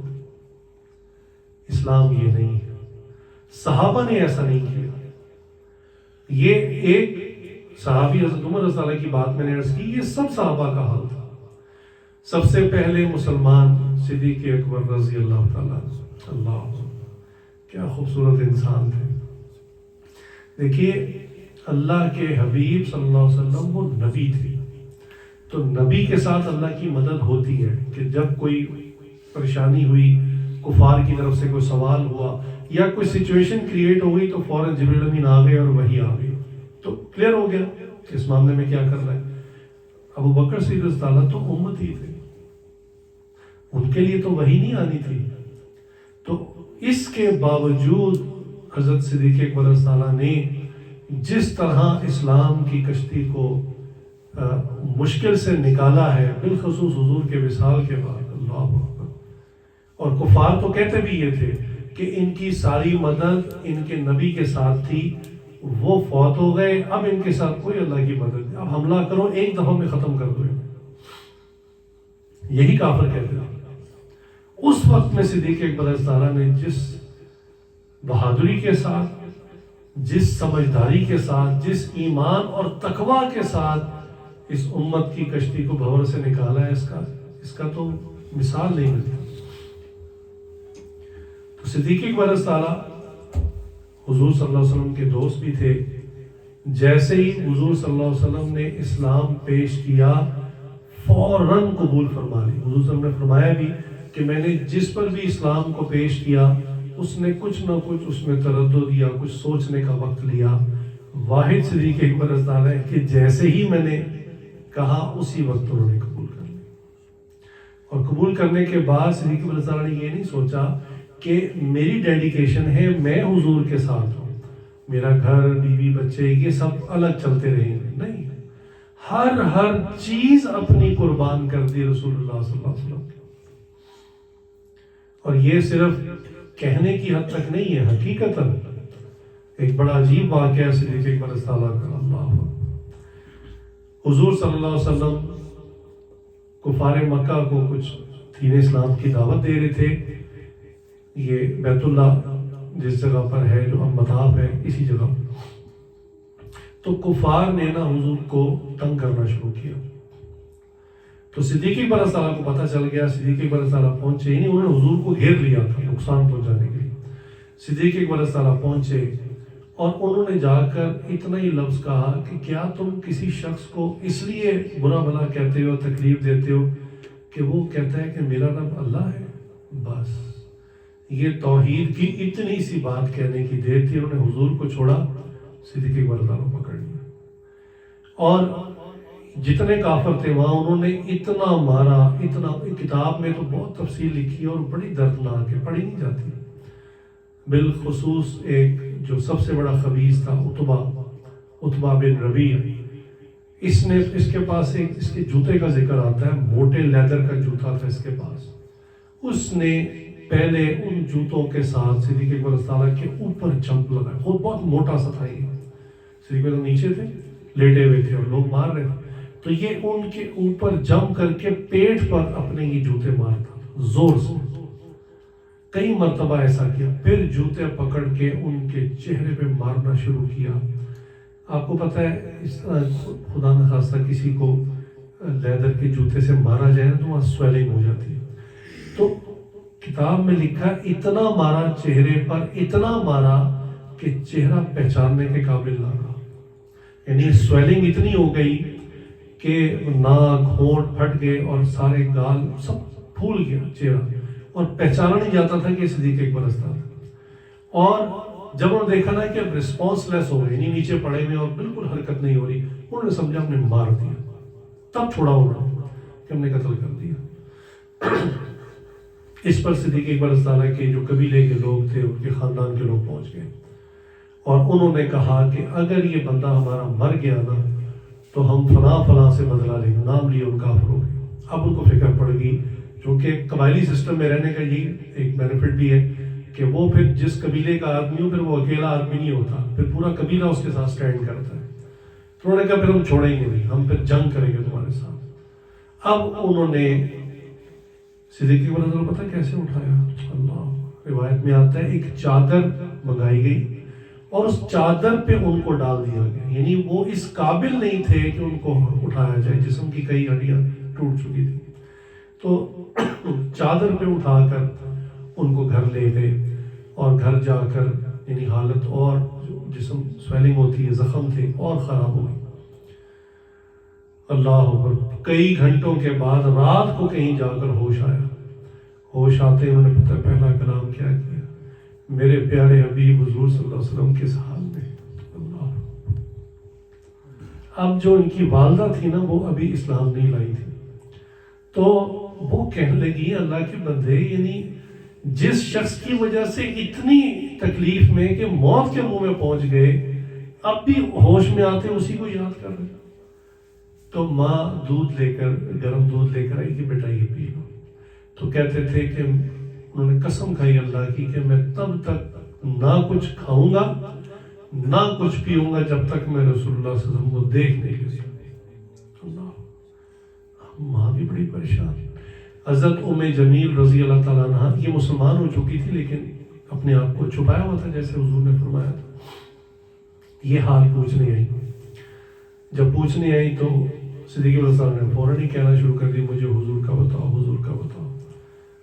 اسلام یہ نہیں ہے. صحابہ نے ایسا نہیں کیا. یہ ایک صحابی حضرت عمر رضی اللہ عنہ کی بات میں نے عرض کی، یہ سب صحابہ کا حال تھا. سب سے پہلے مسلمان صدیق اکبر رضی اللہ تعالیٰ عنہ. اللہ، کیا خوبصورت انسان تھے. دیکھیے اللہ کے حبیب صلی اللہ علیہ وسلم وہ نبی تھے، تو نبی کے ساتھ اللہ کی مدد ہوتی ہے کہ جب کوئی پریشانی ہوئی، کفار کی طرف سے کوئی سوال ہوا یا کوئی سچویشن کریٹ ہو گئی، تو فوراً جبریل امین آ گئے اور وحی آ گئی، تو کلیئر ہو گیا کہ اس معاملے میں کیا کرنا ہے۔ ابو بکر صدیق رضی اللہ عنہ تو امتی تھے، ان کے لیے تو وحی نہیں آنی تھی، تو اس کے باوجود حضرت صدیق اکبر رضی اللہ عنہ نے جس طرح اسلام کی کشتی کو مشکل سے نکالا ہے، بالخصوص حضور کے وصال کے بعد، اللہ اکبر، اور کفار تو کہتے بھی یہ تھے کہ ان کی ساری مدد ان کے نبی کے ساتھ تھی، وہ فوت ہو گئے، اب ان کے ساتھ کوئی اللہ کی مدد نہیں، اب حملہ کرو ایک دفعہ میں ختم کر دو، یہی کافر کہتے تھے۔ اس وقت میں صدیق اکبر رضی اللہ عنہ نے جس بہادری کے ساتھ، جس سمجھداری کے ساتھ، جس ایمان اور تقوی کے ساتھ اس امت کی کشتی کو بھنور سے نکالا ہے، اس کا تو مثال نہیں ملتی۔ تو صدیق اکبر رضی اللہ حضور صلی اللہ علیہ وسلم کے دوست بھی تھے۔ جیسے ہی حضور صلی اللہ علیہ وسلم نے اسلام پیش کیا، فوراً قبول فرما لی۔ حضور صلی اللہ علیہ وسلم نے فرمایا بھی کہ میں نے جس پر بھی اسلام کو پیش کیا، اس نے کچھ نہ کچھ اس میں تردد یا کچھ سوچنے کا وقت لیا۔ واحد صدیق اکبر رضی اللہ عنہ کہ جیسے ہی میں نے کہا اسی وقت انہوں نے قبول کر لیا، اور قبول کرنے کے بعد صدیق اکبر رضی اللہ عنہ نے یہ نہیں سوچا کہ میری ڈیڈیکیشن ہے، میں حضور کے ساتھ ہوں، میرا گھر، بیوی، بچے یہ سب الگ چلتے رہیں گے، نہیں، ہر چیز اپنی قربان کر دی رسول اللہ صلی اللہ علیہ وسلم۔ اور یہ صرف کہنے کی حد تک نہیں ہے، حقیقتاً ایک بڑا عجیب واقعہ ہے صدیق اکبر رضی اللہ عنہ کا۔ اللہ حضور صلی اللہ علیہ وسلم کفار مکہ کو کچھ دین اسلام کی دعوت دے رہے تھے، یہ بیت اللہ جس جگہ پر ہے، جو اب مطاف ہے، اسی جگہ، تو کفار نے نا حضور کو تنگ کرنا شروع کیا۔ تو صدیق اکبر رضی اللہ عنہ کو پتہ چل گیا، صدیق اکبر رضی اللہ عنہ پہنچے ہی نہیں، انہوں نے حضور کو گھیر لیا تھا نقصان پہنچانے کے لیے۔ صدیق اکبر رضی اللہ عنہ پہنچے اور انہوں نے جا کر اتنا ہی لفظ کہا کہ کیا تم کسی شخص کو اس لیے برا بھلا کہتے ہو، تکلیف دیتے ہو کہ وہ کہتا ہے کہ میرا رب اللہ ہے؟ بس یہ توحید کی اتنی سی بات کہنے کی دیر تھی، انہوں نے حضور کو چھوڑا، صدیق اکبر رضی اللہ عنہ پکڑ لیا، اور جتنے کافر تھے وہاں انہوں نے اتنا مارا، اتنا، کتاب میں تو بہت تفصیل لکھی ہے اور بڑی دردناک ہے، پڑھی نہیں جاتی۔ بالخصوص ایک جو سب سے بڑا خبیث تھا، عتبہ بن ربیع، اس کے پاس ایک، اس کے جوتے کا ذکر آتا ہے، موٹے لیدر کا جوتا تھا اس کے پاس، اس نے پہلے ان جوتوں کے ساتھ صدیق اکبر رضی اللہ عنہ کے اوپر جمپ لگایا، خود بہت موٹا سا تھا یہ، صدیق اکبر نیچے تھے، لیٹے ہوئے تھے اور لوگ مار رہے تھے، تو یہ ان کے اوپر جمپ کر کے پیٹ پر اپنے یہ جوتے مارتا زور سے، کئی مرتبہ ایسا کیا، پھر جوتے پکڑ کے ان کے چہرے پہ مارنا شروع کیا۔ آپ کو پتہ ہے اس طرح خدا نخواستہ کسی کو لیدر کے جوتے سے مارا جائے تو وہاں سویلنگ ہو جاتی ہے، تو کتاب میں لکھا اتنا مارا چہرے پر، اتنا مارا کہ چہرہ پہچاننے کے قابل نہ رہا، یعنی سویلنگ اتنی ہو گئی کہ ناک، ہونٹ پھٹ گئے اور سارے گال سب پھول گیا چہرہ، اور پہچانا نہیں جاتا تھا کہ صدیق اکبر رضی اللہ عنہ۔ اور جب انہوں نے دیکھا نا کہ اب رسپانس لیس ہو رہی، نیچے پڑے ہوئے اور بالکل حرکت نہیں ہو رہی، انہوں نے سمجھا ہم نے مار دیا، تب چھوڑا انہوں کہ ہم نے قتل کر دیا۔ اس پر صدیق اکبر رضی اللہ عنہ کے جو قبیلے کے لوگ تھے، ان کے خاندان کے لوگ پہنچ گئے اور انہوں نے کہا کہ اگر یہ بندہ ہمارا مر گیا نا تو ہم فلاں سے بدلہ لیں گے، نام لیے ان کافر ہو گئے۔ اب ان کو فکر پڑ گئی، چونکہ قبائلی سسٹم میں رہنے کا یہی ایک بینیفٹ بھی ہے کہ وہ پھر جس قبیلے کا آدمی ہو، پھر وہ اکیلا آدمی نہیں ہوتا، پھر پورا قبیلہ اس کے ساتھ سٹینڈ کرتا ہے۔ تو انہوں نے کہا پھر ہم چھوڑیں گے نہیں، ہم پھر جنگ کریں گے تمہارے ساتھ۔ اب انہوں نے صدیق اکبر رضی اللہ عنہ پتہ کیسے اٹھایا؟ اللہ، روایت میں آتا ہے ایک چادر منگائی گئی اور اس چادر پہ ان کو ڈال دیا گیا، یعنی وہ اس قابل نہیں تھے کہ ان کو اٹھایا جائے، جسم کی کئی ہڈیاں ٹوٹ چکی تھی، تو چادر پہ اٹھا کر ان کو گھر لے گئے، اور گھر جا کر یعنی حالت اور جسم سویلنگ ہوتی ہے، زخم تھے اور خراب ہو گئی۔ اللہ اکبر، کئی گھنٹوں کے بعد رات کو کہیں جا کر ہوش آیا. ہوش آتے انہوں نے پتہ پہلا کلام کیا کیا، میرے پیارے حبیب حضور صلی اللہ علیہ وسلم کس حال میں. اللہ. اب جو ان کی والدہ تھی نا وہ ابھی اسلام نہیں لائی تھی، تو وہ کہنے لگی اللہ کے بندے، یعنی جس شخص کی وجہ سے اتنی تکلیف میں کہ موت کے منہ میں پہنچ گئے، اب بھی ہوش میں آتے اسی کو یاد کر رہے. تو ماں دودھ لے کر، گرم دودھ لے کر آئی کہ بیٹا یہ پی لو. تو کہتے تھے کہ انہوں نے قسم کھائی اللہ کی کہ میں تب تک نہ کچھ کھاؤں گا نہ کچھ پیوں گا جب تک میں رسول اللہ صلی اللہ علیہ وسلم کو دیکھ نہیں لوں. اللہ. ماں بھی بڑی پریشان. حضرت ام جمیل رضی اللہ تعالیٰ عنہ یہ مسلمان ہو چکی تھی لیکن اپنے آپ کو چھپایا ہوا تھا جیسے حضور نے فرمایا تھا. یہ حال پوچھنے آئی. جب پوچھنے آئی تو صدیق رسول نے فوراً ہی کہنا شروع کر دی مجھے حضور کا بتاؤ، حضور کا بتاؤ.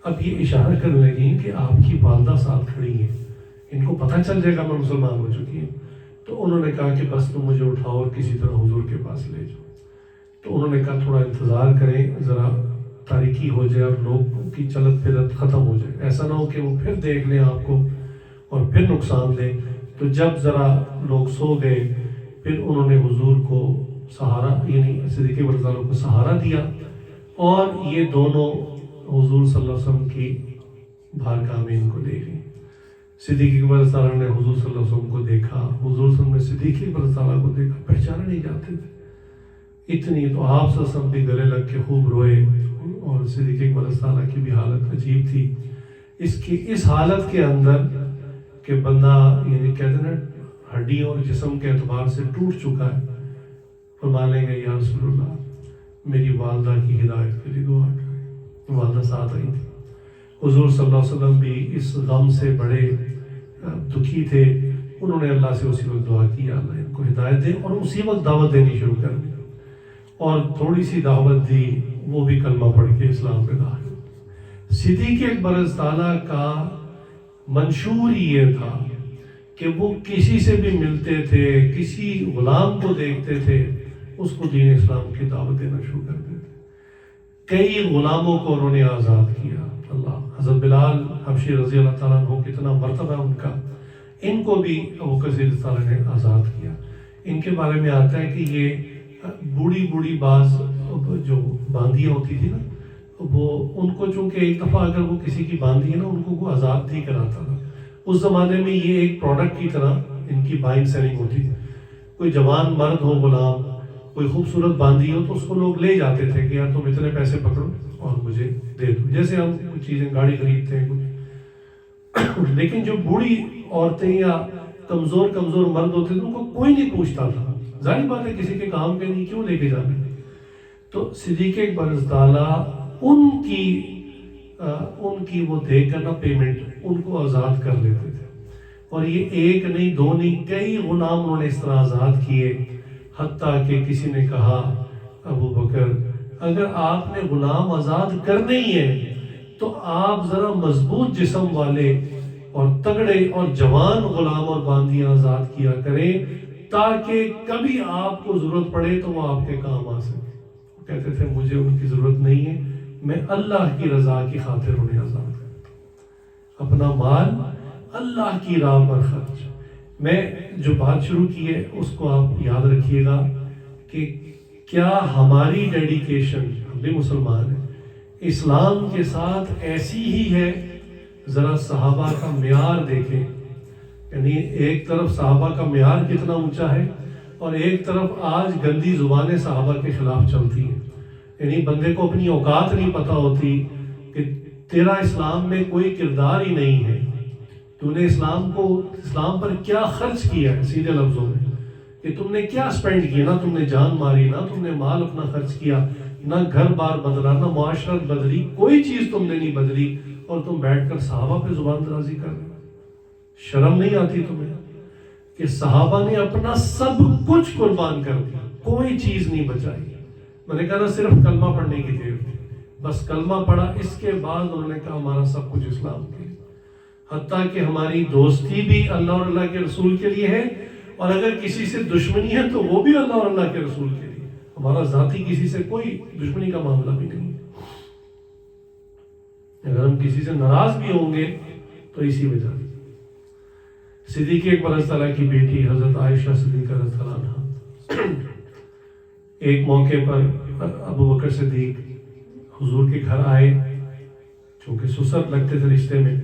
اب یہ اشارہ کرنے لگی کہ آپ کی والدہ ساتھ کھڑی ہیں، ان کو پتہ چل جائے گا میں مسلمان ہو چکی ہوں. تو انہوں نے کہا کہ بس تم مجھے اٹھاؤ اور کسی طرح حضور کے پاس لے جاؤ. تو انہوں نے کہا تھوڑا انتظار کریں، ذرا تاریکی ہو جائے اور لوگ کی چلت پھرت ختم ہو جائے، ایسا نہ ہو کہ وہ پھر دیکھ لیں آپ کو اور پھر نقصان دیں. تو جب ذرا لوگ سو گئے پھر انہوں نے حضور کو سہارا، یعنی صدیق رضی اللہ عنہ کو سہارا دیا، اور یہ دونوں حضور صلی اللہ علیہ وسلم کی بارگاہ میں ان کو لے گئی. صدیق اکبر رضی اللہ عنہ نے حضور صلی اللہ علیہ وسلم کو دیکھا، حضور صلی اللہ علیہ وسلم نے صدیق اکبر رضی اللہ عنہ کو دیکھا، پہچانے نہیں جاتے تھے اتنی. تو آپ صلی اللہ علیہ وسلم بھی گلے لگ کے خوب روئے، اور صدیق اکبر رضی اللہ عنہ کی بھی حالت عجیب تھی. اس حالت کے اندر کہ بندہ یعنی کہتے ہیں نا ہڈی اور جسم کے اعتبار سے ٹوٹ چکا ہے، فرمانے گے یا رسول اللہ میری والدہ کی ہدایت کے لیے دعا کریں. والدہ ساتھ آئی تھی. حضور صلی اللہ علیہ وسلم بھی اس غم سے بڑے دکھی تھے. انہوں نے اللہ سے اسی وقت دعا کی اللہ ان کو ہدایت دے، اور اسی وقت دعوت دینی شروع کر دی. اور تھوڑی سی دعوت دی، وہ بھی کلمہ پڑھ کے اسلام میں داخل. صدیق اکبر رضی اللہ عنہ کا منشور یہ تھا کہ وہ کسی سے بھی ملتے تھے، کسی غلام کو دیکھتے تھے اس کو دین اسلام کی دعوت دینا شروع کر دیتے. کئی غلاموں کو انہوں نے آزاد کیا. اللہ. حضرت بلال حبشی رضی اللہ تعالیٰ عنہ کتنا مرتبہ ان کا، ان کو بھی ابو بکر رضی اللہ عنہ نے آزاد کیا. ان کے بارے میں آتا ہے کہ یہ بوڑھی بعض جو باندیاں ہوتی تھی نا، وہ ان کو چونکہ ایک دفعہ اگر وہ کسی کی باندھی ہے نا ان کو وہ آزاد نہیں کراتا تھا. اس زمانے میں یہ ایک پروڈکٹ کی طرح ان کی بائنگ سیلنگ ہوتی تھی. کوئی جوان مرد ہو غلام، کوئی خوبصورت باندھی ہو تو اس کو لوگ لے جاتے تھے کہ یار تم اتنے پیسے پکڑو اور مجھے دے دو، جیسے ہم کچھ چیزیں گاڑی خریدتے ہیں کچھ. لیکن جو بوڑھی عورتیں یا کمزور مرد ہوتے تھے ان کو کوئی نہیں پوچھتا تھا. ظاہر بات ہے کسی کے کام کے نہیں کیوں لے کے جانے. تو صدیق اکبر رضی اللہ ان کی وہ دے کر نا پیمنٹ ان کو آزاد کر لیتے تھے. اور یہ ایک نہیں دو نہیں کئی غلام انہوں نے اس طرح آزاد کیے. حتیٰ کہ کسی نے کہا ابو بکر اگر آپ نے غلام آزاد کرنے ہی ہیں تو آپ ذرا مضبوط جسم والے اور تگڑے اور جوان غلام اور باندیاں آزاد کیا کریں تاکہ کبھی آپ کو ضرورت پڑے تو وہ آپ کے کام آ سکے. وہ کہتے تھے مجھے ان کی ضرورت نہیں ہے، میں اللہ کی رضا کی خاطر انہیں آزاد کرتا ہوں. اپنا مال اللہ کی راہ پر خرچ. میں جو بات شروع کی ہے اس کو آپ یاد رکھیے گا کہ کیا ہماری ڈیڈیکیشن، ہم بھی مسلمان ہیں، اسلام کے ساتھ ایسی ہی ہے. ذرا صحابہ کا معیار دیکھیں، یعنی ایک طرف صحابہ کا معیار کتنا اونچا ہے اور ایک طرف آج گندی زبانیں صحابہ کے خلاف چلتی ہیں. یعنی بندے کو اپنی اوقات نہیں پتہ ہوتی کہ تیرا اسلام میں کوئی کردار ہی نہیں ہے. تو نے اسلام پر کیا خرچ کیا ہے، سیدھے لفظوں میں کہ تم نے کیا سپینڈ کیا. نہ تم نے جان ماری، نہ تم نے مال اپنا خرچ کیا، نہ گھر بار بدلا، نہ معاشرت بدلی، کوئی چیز تم نے نہیں بدلی، اور تم بیٹھ کر صحابہ پہ زبان درازی کر رہے. شرم نہیں آتی تمہیں کہ صحابہ نے اپنا سب کچھ قربان کر دیا، کوئی چیز نہیں بچائی. میں نے کہا نا صرف کلمہ پڑھنے کی دیر تھی، بس کلمہ پڑھا، اس کے بعد انہوں نے کہا ہمارا سب کچھ اسلام کے لیے. حتیٰ کہ ہماری دوستی بھی اللہ اور اللہ کے رسول کے لیے ہے، اور اگر کسی سے دشمنی ہے تو وہ بھی اللہ اور اللہ کے رسول کے لیے. ہمارا ذاتی کسی سے کوئی دشمنی کا معاملہ بھی نہیں ہے. اگر ہم کسی سے ناراض بھی ہوں گے تو اسی وجہ سے. صدیق اکبر رضی اللہ کی بیٹی حضرت عائشہ صدیقہ رضی اللہ عنہا ایک موقع پر ابو بکر صدیق حضور کے گھر آئے، چونکہ سسر لگتے تھے رشتے میں.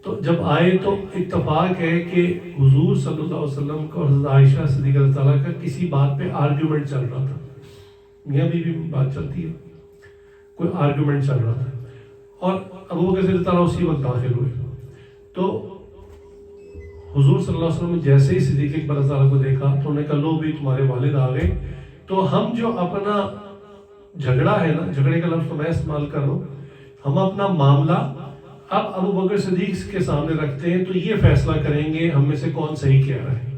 تو جب آئے تو اتفاق ہے کہ حضور صلی اللہ علیہ وسلم کو حضرت عائشہ صدیقہ رضی اللہ کا کسی بات پہ آرگیومنٹ چل رہا تھا. میاں بیوی میں بات چلتی ہے، کوئی آرگیومنٹ چل رہا تھا، اور ابو بکر صدیق رضی اللہ اسی وقت داخل ہوئے. تو حضور صلی اللہ علیہ وسلم نے جیسے ہی صدیق اکبر رضی اللہ کو دیکھا تو انہوں نے کہا لو بھی تمہارے والد آ گئے. تو ہم جو اپنا جھگڑا ہے نا، جھگڑے کا لفظ تو میں استعمال کر رہا ہوں، ہم اپنا معاملہ اب ابو بکر صدیق کے سامنے رکھتے ہیں تو یہ فیصلہ کریں گے ہم میں سے کون صحیح کہہ رہا ہے.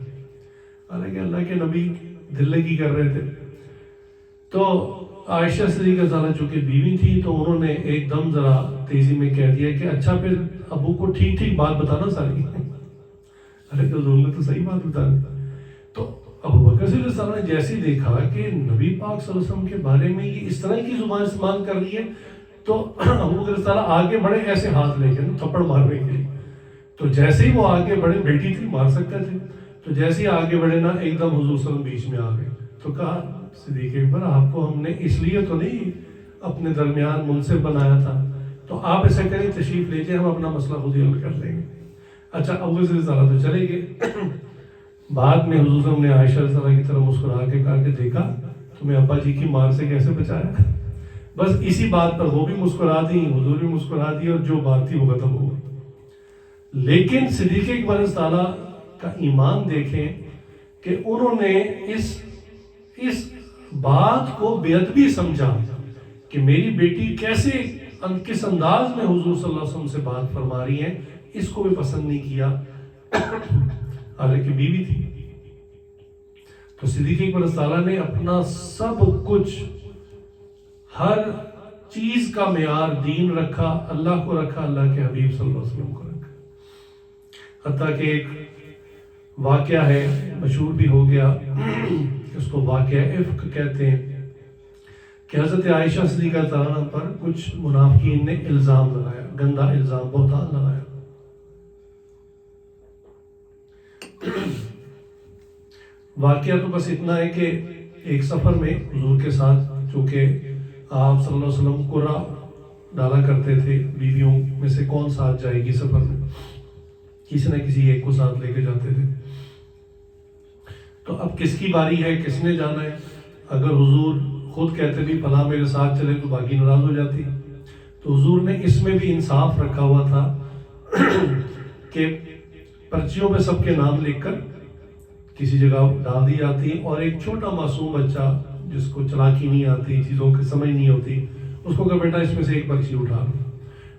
حالانکہ اللہ کے نبی دل لگی کر رہے تھے. تو عائشہ صدیقہ رضی اللہ چونکہ بیوی تھی تو انہوں نے ایک دم ذرا تیزی میں کہہ دیا کہ اچھا پھر ابو کو ٹھیک ٹھیک بات بتانا ساری. ارے تو حضور نے تو صحیح بات بتا دی. تو ابو بکر صدیق رضی اللہ نے جیسے ہی دیکھا کہ نبی پاک صلی اللہ علیہ وسلم کے بارے میں یہ اس طرح کی زبان استعمال کر رہی ہے تو ابو بکر صدیق آگے بڑھے ایسے ہاتھ لے کے تھپڑ مارنے کے لیے. تو جیسے ہی وہ آگے بڑھے، بیٹی تھی مار سکتے تھے، تو جیسے ہی آگے بڑھے نا ایک دم حضور صلی اللہ علیہ وسلم بیچ میں آ گئے. تو کہا صدیق اکبر آپ کو ہم نے اس لیے تو نہیں اپنے درمیان منصف بنایا تھا، تو آپ ایسے کریں تشریف لے جائیں، ہم اپنا مسئلہ خود ہی حل کر لیں گے. اچھا ابو بکر رضی اللہ تو چلے گئے. بعد میں حضور صلی اللہ علیہ وسلم نے عائشہ رضی اللہ کی طرف مسکرا کے کہا کہ دیکھا تمہیں ابا جی کی مار سے کیسے بچایا. بس اسی بات پر وہ بھی مسکرا دی، حضور بھی مسکرا دی، اور جو بات تھی وہ ختم ہو گئی. لیکن صدیق اکبر رضی اللہ کا ایمان دیکھیں کہ انہوں نے اس بات کو بے ادبی سمجھا کہ میری بیٹی کیسے کس انداز میں حضور صلی اللہ علیہ وسلم سے بات فرما رہی ہیں، اس کو بھی پسند نہیں کیا. حالانکہ بیوی تھی. تو صدیق اکبر رضی اللہ نے اپنا سب کچھ، ہر چیز کا معیار دین رکھا، اللہ کو رکھا، اللہ کے حبیب صلی اللہ علیہ وسلم کو رکھا. حتیٰ کہ ایک واقعہ ہے مشہور بھی ہو گیا، اس کو واقعہ افک کہتے ہیں، کہ حضرت عائشہ صدیقہ تعالیٰ پر کچھ منافقین نے الزام لگایا، گندا الزام، بہتان لگایا. واقعہ تو بس اتنا ہے کہ ایک سفر میں حضور کے ساتھ، چونکہ آپ صلی اللہ علیہ وسلم قرعہ ڈالا کرتے تھے بیویوں میں سے کون ساتھ جائے گی سفر میں، کسی نہ کسی ایک کو ساتھ لے کے جاتے تھے. تو اب کس کی باری ہے، کس نے جانا ہے. اگر حضور خود کہتے بھی فلاں میرے ساتھ چلے تو باقی ناراض ہو جاتی. تو حضور نے اس میں بھی انصاف رکھا ہوا تھا کہ پرچیوں پہ سب کے نام لکھ کر کسی جگہ ڈال دی جاتی، اور ایک چھوٹا معصوم بچہ جس کو چلاکی نہیں آتی، چیزوں کی سمجھ نہیں ہوتی، اس کو کہ بیٹا اس میں سے ایک پرچی اٹھا لو.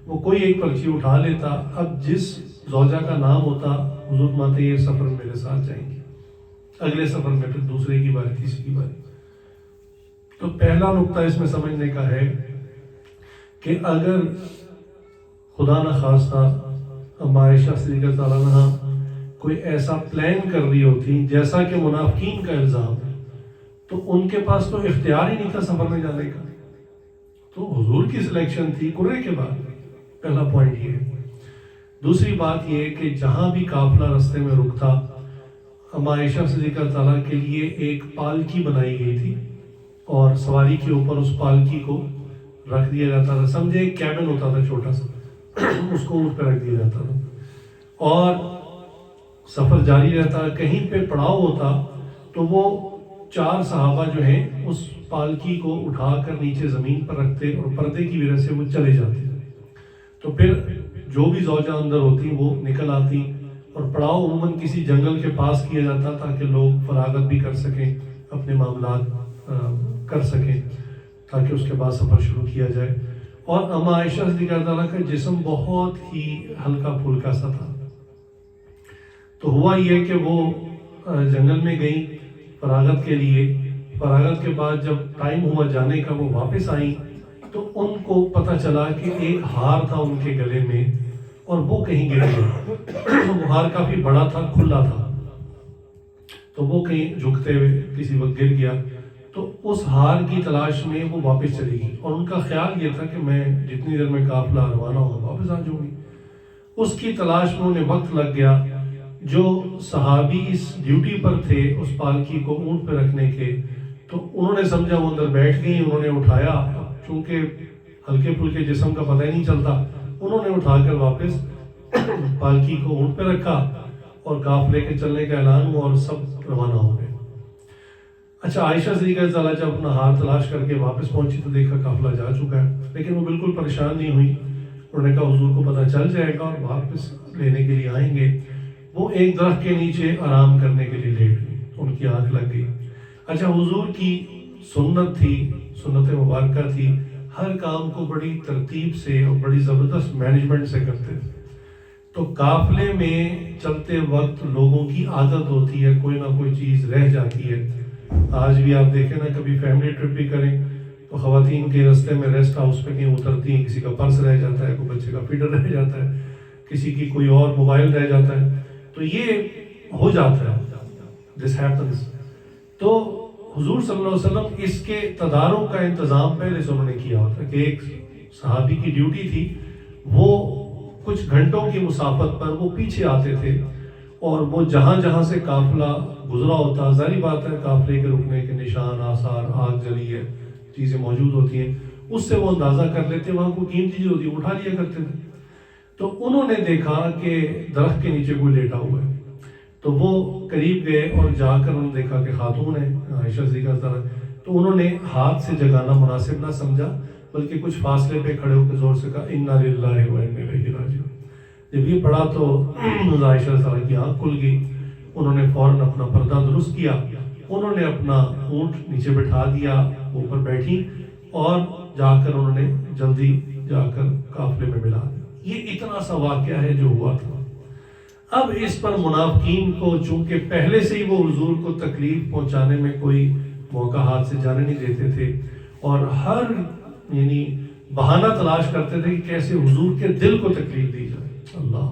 وہ کوئی ایک پرچی اٹھا لیتا. اب جس زوجہ کا نام ہوتا حضور مانتے یہ سفر میرے ساتھ جائیں گے، اگلے سفر میں پھر دوسرے کی باری، تیسری کی باری. تو پہلا نقطہ اس میں سمجھنے کا ہے کہ اگر خدا نہ خواستہ عائشہ صدیقہ تعالیٰ عنہا کوئی ایسا پلان کر رہی ہوتی جیسا کہ منافقین کا الزام ہے، تو ان کے پاس تو اختیار ہی نہیں تھا سفر میں جانے کا. تو حضور کی سلیکشن تھی قرعے کے بعد. پہلا پوائنٹ یہ ہے. دوسری بات یہ ہے کہ جہاں بھی قافلہ رستے میں رکتا، عائشہ صدیقہ تعالیٰ کے لیے ایک پالکی بنائی گئی تھی، اور سواری کے اوپر اس پالکی کو رکھ دیا جاتا تھا. سمجھے ایک کیبن ہوتا تھا چھوٹا سا، اس کو اونٹ پہ رکھ دیا جاتا تھا، اور سفر جاری رہتا. کہیں پہ پڑاؤ ہوتا تو وہ 4 صحابہ جو ہیں اس پالکی کو اٹھا کر نیچے زمین پر رکھتے، اور پردے کی وجہ سے وہ چلے جاتے. تو پھر جو بھی زوجہ اندر ہوتی وہ نکل آتی، اور پڑاؤ عموماً کسی جنگل کے پاس کیا جاتا تاکہ لوگ فراغت بھی کر سکیں، اپنے معاملات کر سکیں، تاکہ اس کے بعد سفر شروع کیا جائے. اور اما عائشہ صدیقہ تعالیٰ کا جسم بہت ہی ہلکا پھلکا سا تھا. تو ہوا یہ کہ وہ جنگل میں گئیں فراغت کے لیے. فراغت کے بعد جب ٹائم ہوا جانے کا وہ واپس آئیں تو ان کو پتہ چلا کہ ایک ہار تھا ان کے گلے میں اور وہ کہیں گر گیا. وہ ہار کافی بڑا تھا, کھلا تھا, تو وہ کہیں جھکتے ہوئے کسی وقت گر گیا. تو اس ہار کی تلاش میں وہ واپس چلی گئی، اور ان کا خیال یہ تھا کہ میں جتنی دیر میں قافلہ روانہ ہوگا واپس آ جاؤں گی۔ اس کی تلاش میں انہیں وقت لگ گیا۔ جو صحابی اس ڈیوٹی پر تھے اس پالکی کو اونٹ پہ رکھنے کے، تو انہوں نے سمجھا وہ اندر بیٹھ گئی، انہوں نے اٹھایا، چونکہ ہلکے پھلکے جسم کا پتہ ہی نہیں چلتا، انہوں نے اٹھا کر واپس پالکی کو اونٹ پہ رکھا اور قافلے کے چلنے کا اعلان ہوا اور سب روانہ ہو گئے۔ اچھا، عائشہ صدیقہ رضی اللہ عنہا جب اپنا ہار تلاش کر کے واپس پہنچی تو دیکھا قافلہ جا چکا ہے، لیکن وہ بالکل پریشان نہیں ہوئی۔ انہوں نے کہا حضور کو پتہ چل جائے گا اور واپس لینے کے لیے آئیں گے۔ وہ ایک درخت کے نیچے آرام کرنے کے لیے لیٹ گئی، ان کی آنکھ لگ گئی۔ اچھا، حضور کی سنت تھی، سنت مبارکہ تھی، ہر کام کو بڑی ترتیب سے اور بڑی زبردست مینجمنٹ سے کرتے تھے۔ تو قافلے میں چلتے وقت لوگوں کی عادت ہوتی ہے کوئی نہ کوئی چیز رہ جاتی ہے۔ آج بھی آپ دیکھیں نا، کبھی فیملی ٹرپ بھی کریں تو خواتین کے راستے میں ریسٹ ہاؤس پہ کہیں اترتی ہیں، کسی کا پرس رہ جاتا ہے، کوئی بچے کا فیڈر رہ جاتا ہے، کسی کی کوئی اور موبائل رہ جاتا ہے، تو یہ ہو جاتا ہے، دس ہیپنس۔ تو حضور صلی اللہ علیہ وسلم اس کے تدارک کا انتظام پہلے سے انہوں نے کیا ہوتا کہ ایک صحابی کی ڈیوٹی تھی، وہ کچھ گھنٹوں کی مسافت پر وہ پیچھے آتے تھے، اور وہ جہاں جہاں سے قافلہ گزرا ہوتا، ظاہری بات ہے قافلے کے رکنے کے نشان، آثار، آگ جلی ہے، چیزیں موجود ہوتی ہیں، اس سے وہ اندازہ کر لیتے، وہاں کوئی قیمتی چیز ہوتی ہے اٹھا لیا کرتے تھے۔ تو انہوں نے دیکھا کہ درخت کے نیچے کوئی لیٹا ہوا ہے، تو وہ قریب گئے اور جا کر انہوں نے دیکھا کہ خاتون ہے، عائشہ صدیقہ رضی اللہ عنہا، تو انہوں نے ہاتھ سے جگانا مناسب نہ سمجھا، بلکہ کچھ فاصلے پہ کھڑے ہو کے زور سے کہا انا للہ و انا الیہ راجعون۔ جب یہ پڑھا تو عائشہ رضی اللہ عنہا کی آنکھ کھل گئی، انہوں نے فوراً اپنا پردہ درست کیا، انہوں نے اپنا اونٹ نیچے بٹھا دیا، اوپر بیٹھی، اور جا کر انہوں نے جلدی جا کر قافلے میں ملا دیا۔ یہ اتنا سا واقعہ ہے جو ہوا تھا۔ اب اس پر منافقین کو چونکہ پہلے سے ہی وہ حضور کو تکلیف پہنچانے میں کوئی موقع ہاتھ سے جانے نہیں دیتے تھے، اور ہر بہانہ تلاش کرتے تھے کہ کیسے حضور کے دل کو تکلیف دی جائے۔ اللہ،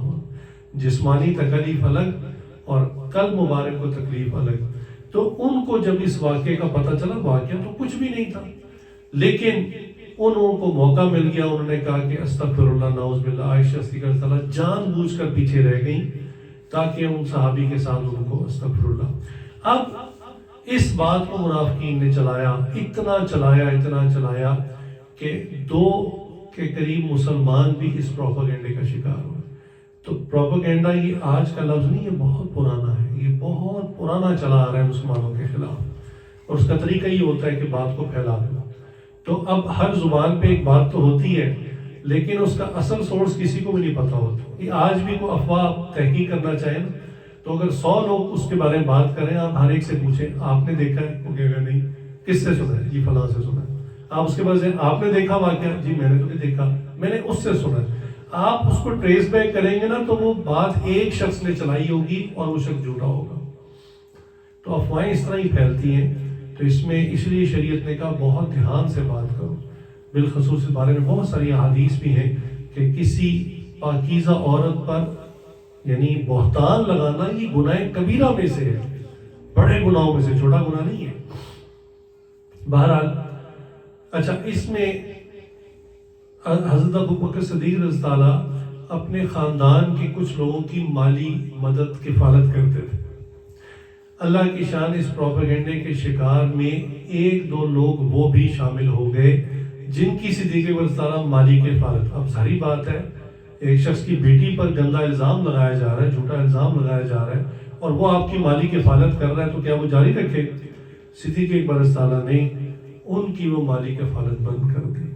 جسمانی تکلیف الگ اور قلب مبارک کو تکلیف الگ۔ تو ان کو جب اس واقعے کا پتہ چلا، واقعہ تو کچھ بھی نہیں تھا، لیکن انہوں کو موقع مل گیا، انہوں نے کہا کہ استغفر اللہ، نعوذ باللہ۔ عائشہ صدیقہ رضی اللہ عنہا جان بوجھ کر پیچھے رہ گئیں تاکہ ان صحابی کے ساتھ ان کو استغفر اللہ۔ اب اس بات کو منافقین نے چلایا، اتنا چلایا کہ 2 کے قریب مسلمان بھی اس پروپیگنڈے کا شکار ہوئے۔ تو پروپیگنڈا یہ آج کا لفظ نہیں، یہ بہت پرانا ہے، یہ بہت پرانا چلا آ رہا ہے مسلمانوں کے خلاف، اور اس کا طریقہ یہ ہوتا ہے کہ بات کو پھیلا دو۔ تو اب ہر زبان پہ ایک بات تو ہوتی ہے، لیکن اس کا اصل سورس کسی کو بھی نہیں پتا ہوتا۔ یہ آج بھی کوئی افواہ تحقیق کرنا چاہیں تو اگر 100 لوگ اس کے بارے میں بات کریں، آپ ہر ایک سے پوچھیں آپ نے دیکھا ہے، وہ کہے گا نہیں۔ کس سے سنا ہے؟ جی فلاں سے سنا ہے۔ آپ اس کے بعد آپ نے دیکھا واقعہ؟ جی میں نے تو نہیں دیکھا، میں نے اس سے سنا ہے۔ آپ اس کو ٹریس بیک کریں گے نا تو وہ بات ایک شخص نے چلائی ہوگی اور وہ شخص جھوٹا ہوگا۔ تو افواہیں اس طرح ہی پھیلتی ہیں۔ تو اس میں اس لیے شریعت نے کہا بہت دھیان سے بات کرو۔ بالخصوص اس بارے میں بہت ساری احادیث بھی ہیں کہ کسی پاکیزہ عورت پر بہتان لگانا یہ گناہ کبیرہ میں سے ہے، بڑے گناہوں میں سے، چھوٹا گناہ نہیں ہے۔ بہرحال اچھا، اس میں حضرت ابوبکر صدیق رضی اللہ عنہ اپنے خاندان کے کچھ لوگوں کی مالی مدد کفالت کرتے تھے۔ اللہ کی شان، اس پروپیگنڈے کے شکار میں 1-2 لوگ وہ بھی شامل ہو گئے جن کی صدیق اکبر رضی اللہ عنہ مالی کفالت۔ اب ظاہری بات ہے، ایک شخص کی بیٹی پر گندا الزام لگایا جا رہا ہے، جھوٹا الزام لگایا جا رہا ہے، اور وہ آپ کی مالی کفالت کر رہا ہے، تو کیا وہ جاری رکھے؟ صدیق اکبر رضی اللہ عنہ نے ان کی وہ مالی کفالت بند کر دی۔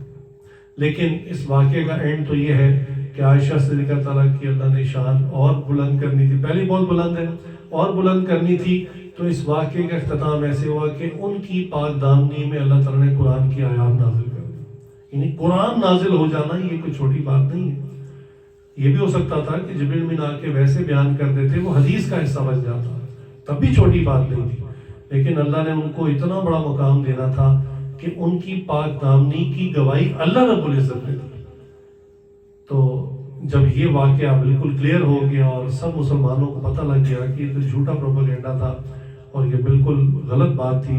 لیکن اس واقعے کا اینڈ تو یہ ہے کہ عائشہ صدیقہ تعالیٰ کی اللہ نے شان اور بلند کرنی تھی، پہلے بہت بلند ہے، اور بلند کرنی تھی۔ تو اس واقعے کا اختتام ایسے ہوا کہ ان کی پاک دامنی میں اللہ تعالیٰ نے قرآن کی آیات نازل کر دی۔ قرآن نازل ہو جانا یہ کوئی چھوٹی بات نہیں ہے۔ یہ بھی ہو سکتا تھا کہ جبریل امین آ کے ویسے بیان کر دیتے، وہ حدیث کا حصہ بن جاتا، تب بھی چھوٹی بات نہیں تھی، لیکن اللہ نے ان کو اتنا بڑا مقام دینا تھا کہ ان کی پاک دامنی کی گواہی اللہ رب العزت نے دی۔ تو جب یہ واقعہ بالکل کلیئر ہو گیا اور سب مسلمانوں کو پتہ لگ گیا کہ یہ تو جھوٹا پروپیگنڈا تھا اور یہ بالکل غلط بات تھی،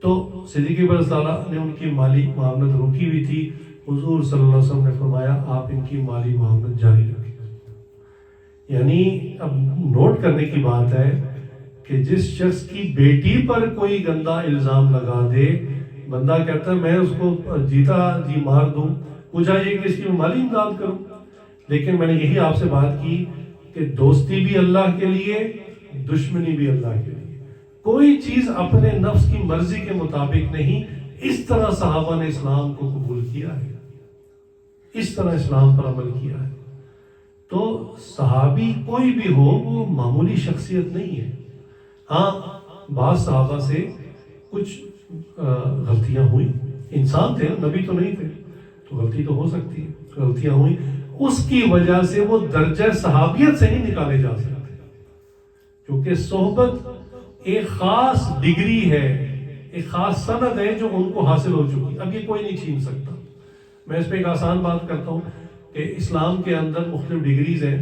تو صدیق اکبر رضی اللہ عنہ نے ان کی مالی معاونت روکی ہوئی تھی. حضور صلی اللہ علیہ وسلم نے فرمایا آپ ان کی مالی معاونت جاری رکھیں. یعنی اب نوٹ کرنے کی بات ہے کہ جس شخص کی بیٹی پر کوئی گندا الزام لگا دے, بندہ کہتا ہے میں اس کو جیتا جی مار دوں, وہ چاہیے کہ اس کی مالی امداد کروں. لیکن میں نے یہی آپ سے بات کی کہ دوستی بھی اللہ کے لیے, دشمنی بھی اللہ کے لیے. کوئی چیز اپنے نفس کی مرضی کے مطابق نہیں. اس طرح صحابہ نے اسلام کو قبول کیا ہے, اس طرح اسلام پر عمل کیا ہے. تو صحابی کوئی بھی ہو وہ معمولی شخصیت نہیں ہے. ہاں بعض صحابہ سے کچھ غلطیاں ہوئی, انسان تھے, نبی تو نہیں تھے, تو غلطی تو ہو سکتی ہے, غلطیاں ہوئی, اس کی وجہ سے وہ درجہ صحابیت سے نہیں نکالے جا سکتے. کیونکہ صحبت ایک خاص ڈگری ہے, ایک خاص سند ہے جو ان کو حاصل ہو چکی. اب یہ کوئی نہیں چھین سکتا. میں اس پہ ایک آسان بات کرتا ہوں کہ اسلام کے اندر مختلف ڈگریز ہیں.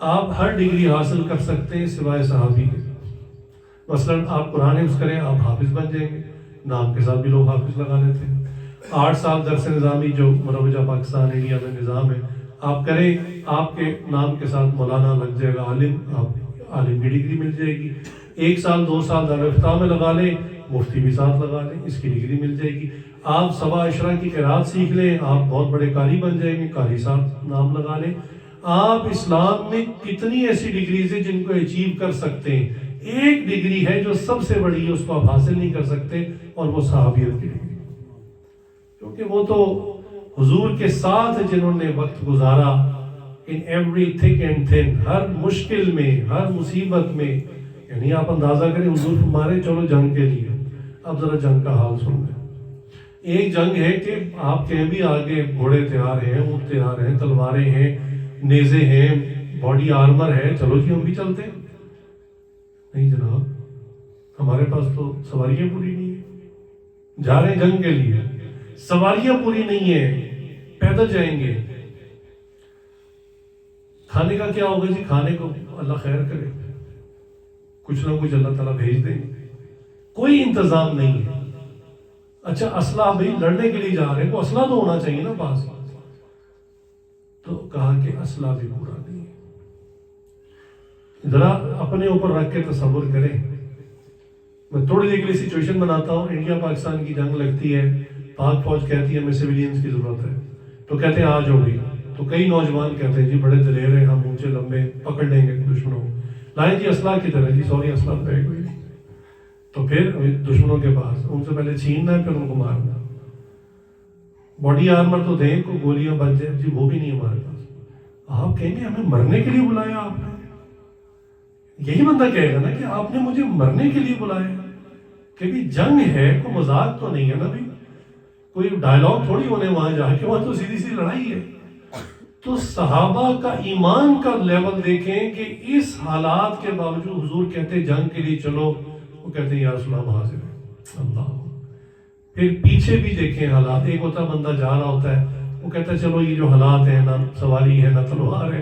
آپ ہر ڈگری حاصل کر سکتے ہیں سوائے صحابی کے. مثلاً آپ قرآن حفظ کریں, آپ حافظ بن جائیں گے, نام کے ساتھ بھی لوگ حافظ لگا لیتے ہیں. 8 سال درس نظامی جو مروجہ پاکستان انڈیا میں نظام ہے آپ کریں, آپ کے نام کے ساتھ مولانا لگ جائے گا, عالم, آپ عالم کی ڈگری مل جائے گی. 1 سال 2 سال دارالفتہ میں لگا لیں, مفتی بھی ساتھ لگا لیں, اس کی ڈگری مل جائے گی. آپ سوا عشرہ کی قرات سیکھ لیں, آپ بہت بڑے قاری بن جائیں گے, قاری ساتھ نام لگا لیں. آپ اسلام میں کتنی ایسی ڈگریز ہیں جن کو اچیو کر سکتے ہیں. ایک ڈگری ہے جو سب سے بڑی ہے, اس کو آپ حاصل نہیں کر سکتے, اور وہ صحابیت کی ڈگری. کیونکہ وہ تو حضور کے ساتھ جنہوں نے وقت گزارا, in every thick and thin, ہر مشکل میں, ہر مصیبت میں. یعنی آپ اندازہ کریں, حضور ہمارے چلو جنگ کے لیے, اب ذرا جنگ کا حال سن لیں. ایک جنگ ہے کہ آپ کہیں بھی آگے گھوڑے تیار ہیں, اونٹ تیار ہیں, تلواریں ہیں, نیزے ہیں, باڈی آرمر ہے, چلو جی ہم بھی چلتے ہیں. نہیں جناب, ہمارے پاس تو سواریاں پوری نہیں ہیں. جا رہے ہیں جنگ کے لیے, سواریاں پوری نہیں ہیں, پیدل جائیں گے. کھانے کا کیا ہوگا جی؟ کھانے کو اللہ خیر کرے, کچھ نہ کچھ اللہ تعالیٰ بھیج دیں. کوئی انتظام نہیں ہے. اچھا اسلحہ, بھائی لڑنے کے لیے جا رہے ہیں تو اسلحہ تو ہونا چاہیے نا پاس. تو کہا کہ اسلحہ بھی پورا نہیں ہے. ذرا اپنے اوپر رکھ کے تصور کریں. میں تھوڑی دیر کے لیے سچویشن بناتا ہوں. انڈیا پاکستان کی جنگ لگتی ہے, پاک فوج کہتی ہے ہمیں سویلینز کی ضرورت ہے, تو کہتے ہیں آج ہو گئی. تو کئی نوجوان کہتے ہیں جی بڑے دلیر ہیں ہم, اونچے لمبے, پکڑ لیں گے دشمنوں کو. لائیں جی اسلحہ کی طرح, جی سوری اسلحہ پہ کوئی نہیں. تو پھر دشمنوں کے پاس ان سے پہلے چھیننا ہے, پھر ان کو مارنا. باڈی آرمر تو دیں, کو گولیاں بچ جائیں, جی وہ بھی نہیں ہمارے پاس. آپ کہیں گے ہمیں مرنے کے لیے بلایا آپ نے. یہی بندہ کہے گا نا کہ آپ نے مجھے مرنے کے لیے بلایا. کہ بھی جنگ ہے, کوئی مذاق تو نہیں ہے نا بھائی, کوئی ڈائلاگ تھوڑی ہونے وہاں جا کے, وہاں تو سیدھی سی لڑائی ہے. تو صحابہ کا ایمان کا لیول دیکھیں کہ اس حالات کے باوجود حضور کہتے جنگ کے لیے چلو, وہ کہتے ہیں یا رسول اللہ حاضر ہے. اللہ. پھر پیچھے بھی دیکھیں حالات. ایک ہوتا بندہ جا رہا ہوتا ہے, وہ کہتا ہے چلو یہ جو حالات ہیں, نہ سواری ہے, نہ تلوار ہے,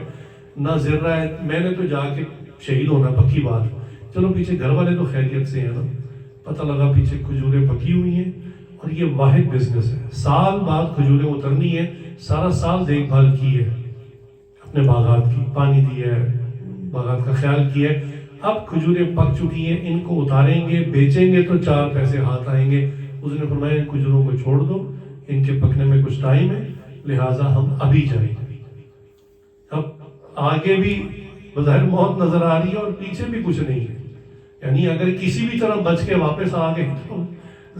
نہ ذرہ ہے, میں نے تو جا کے شہید ہونا پکی بات. چلو پیچھے گھر والے تو خیریت سے ہیں نا. پتہ لگا پیچھے کھجوریں پکی ہوئی ہیں, اور یہ واحد بزنس ہے. سال بعد کھجوریں اترنی ہے, سارا سال دیکھ بھال کی ہے اپنے باغات کی, پانی دیا ہے, باغات کا خیال کیا ہے. اب کھجوریں پک چکی ہیں, ان کو اتاریں گے, بیچیں گے تو 4 پیسے ہاتھ آئیں گے. اس نے فرمایا کھجوروں کو چھوڑ دو, ان کے پکنے میں کچھ ٹائم ہے, لہٰذا ہم ابھی جائیں. اب آگے بھی بظاہر موت نظر آ رہی ہے اور پیچھے بھی کچھ نہیں ہے. یعنی اگر کسی بھی طرح بچ کے واپس آ گئے تو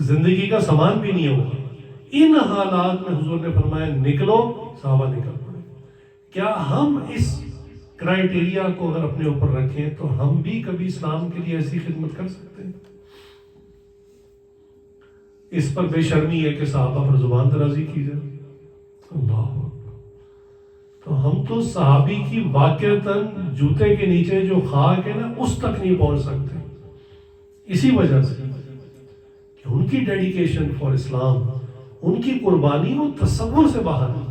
زندگی کا سامان بھی نہیں ہوگا. ان حالات میں حضور نے فرمایا نکلو, صحابہ نکل پڑے. کیا ہم اس کرائیٹیریا کو اگر اپنے اوپر رکھیں تو ہم بھی کبھی اسلام کے لیے ایسی خدمت کر سکتے ہیں؟ اس پر بے شرمی ہے کہ صحابہ پر زبان درازی کی جائے. اللہ اکبر. تو ہم تو صحابی کی واقعتاً جوتے کے نیچے جو خاک ہے نا اس تک نہیں پہنچ سکتے. اسی وجہ سے کہ ان کی ڈیڈیکیشن فار اسلام, ان کی قربانی وہ تصور سے باہر ہے.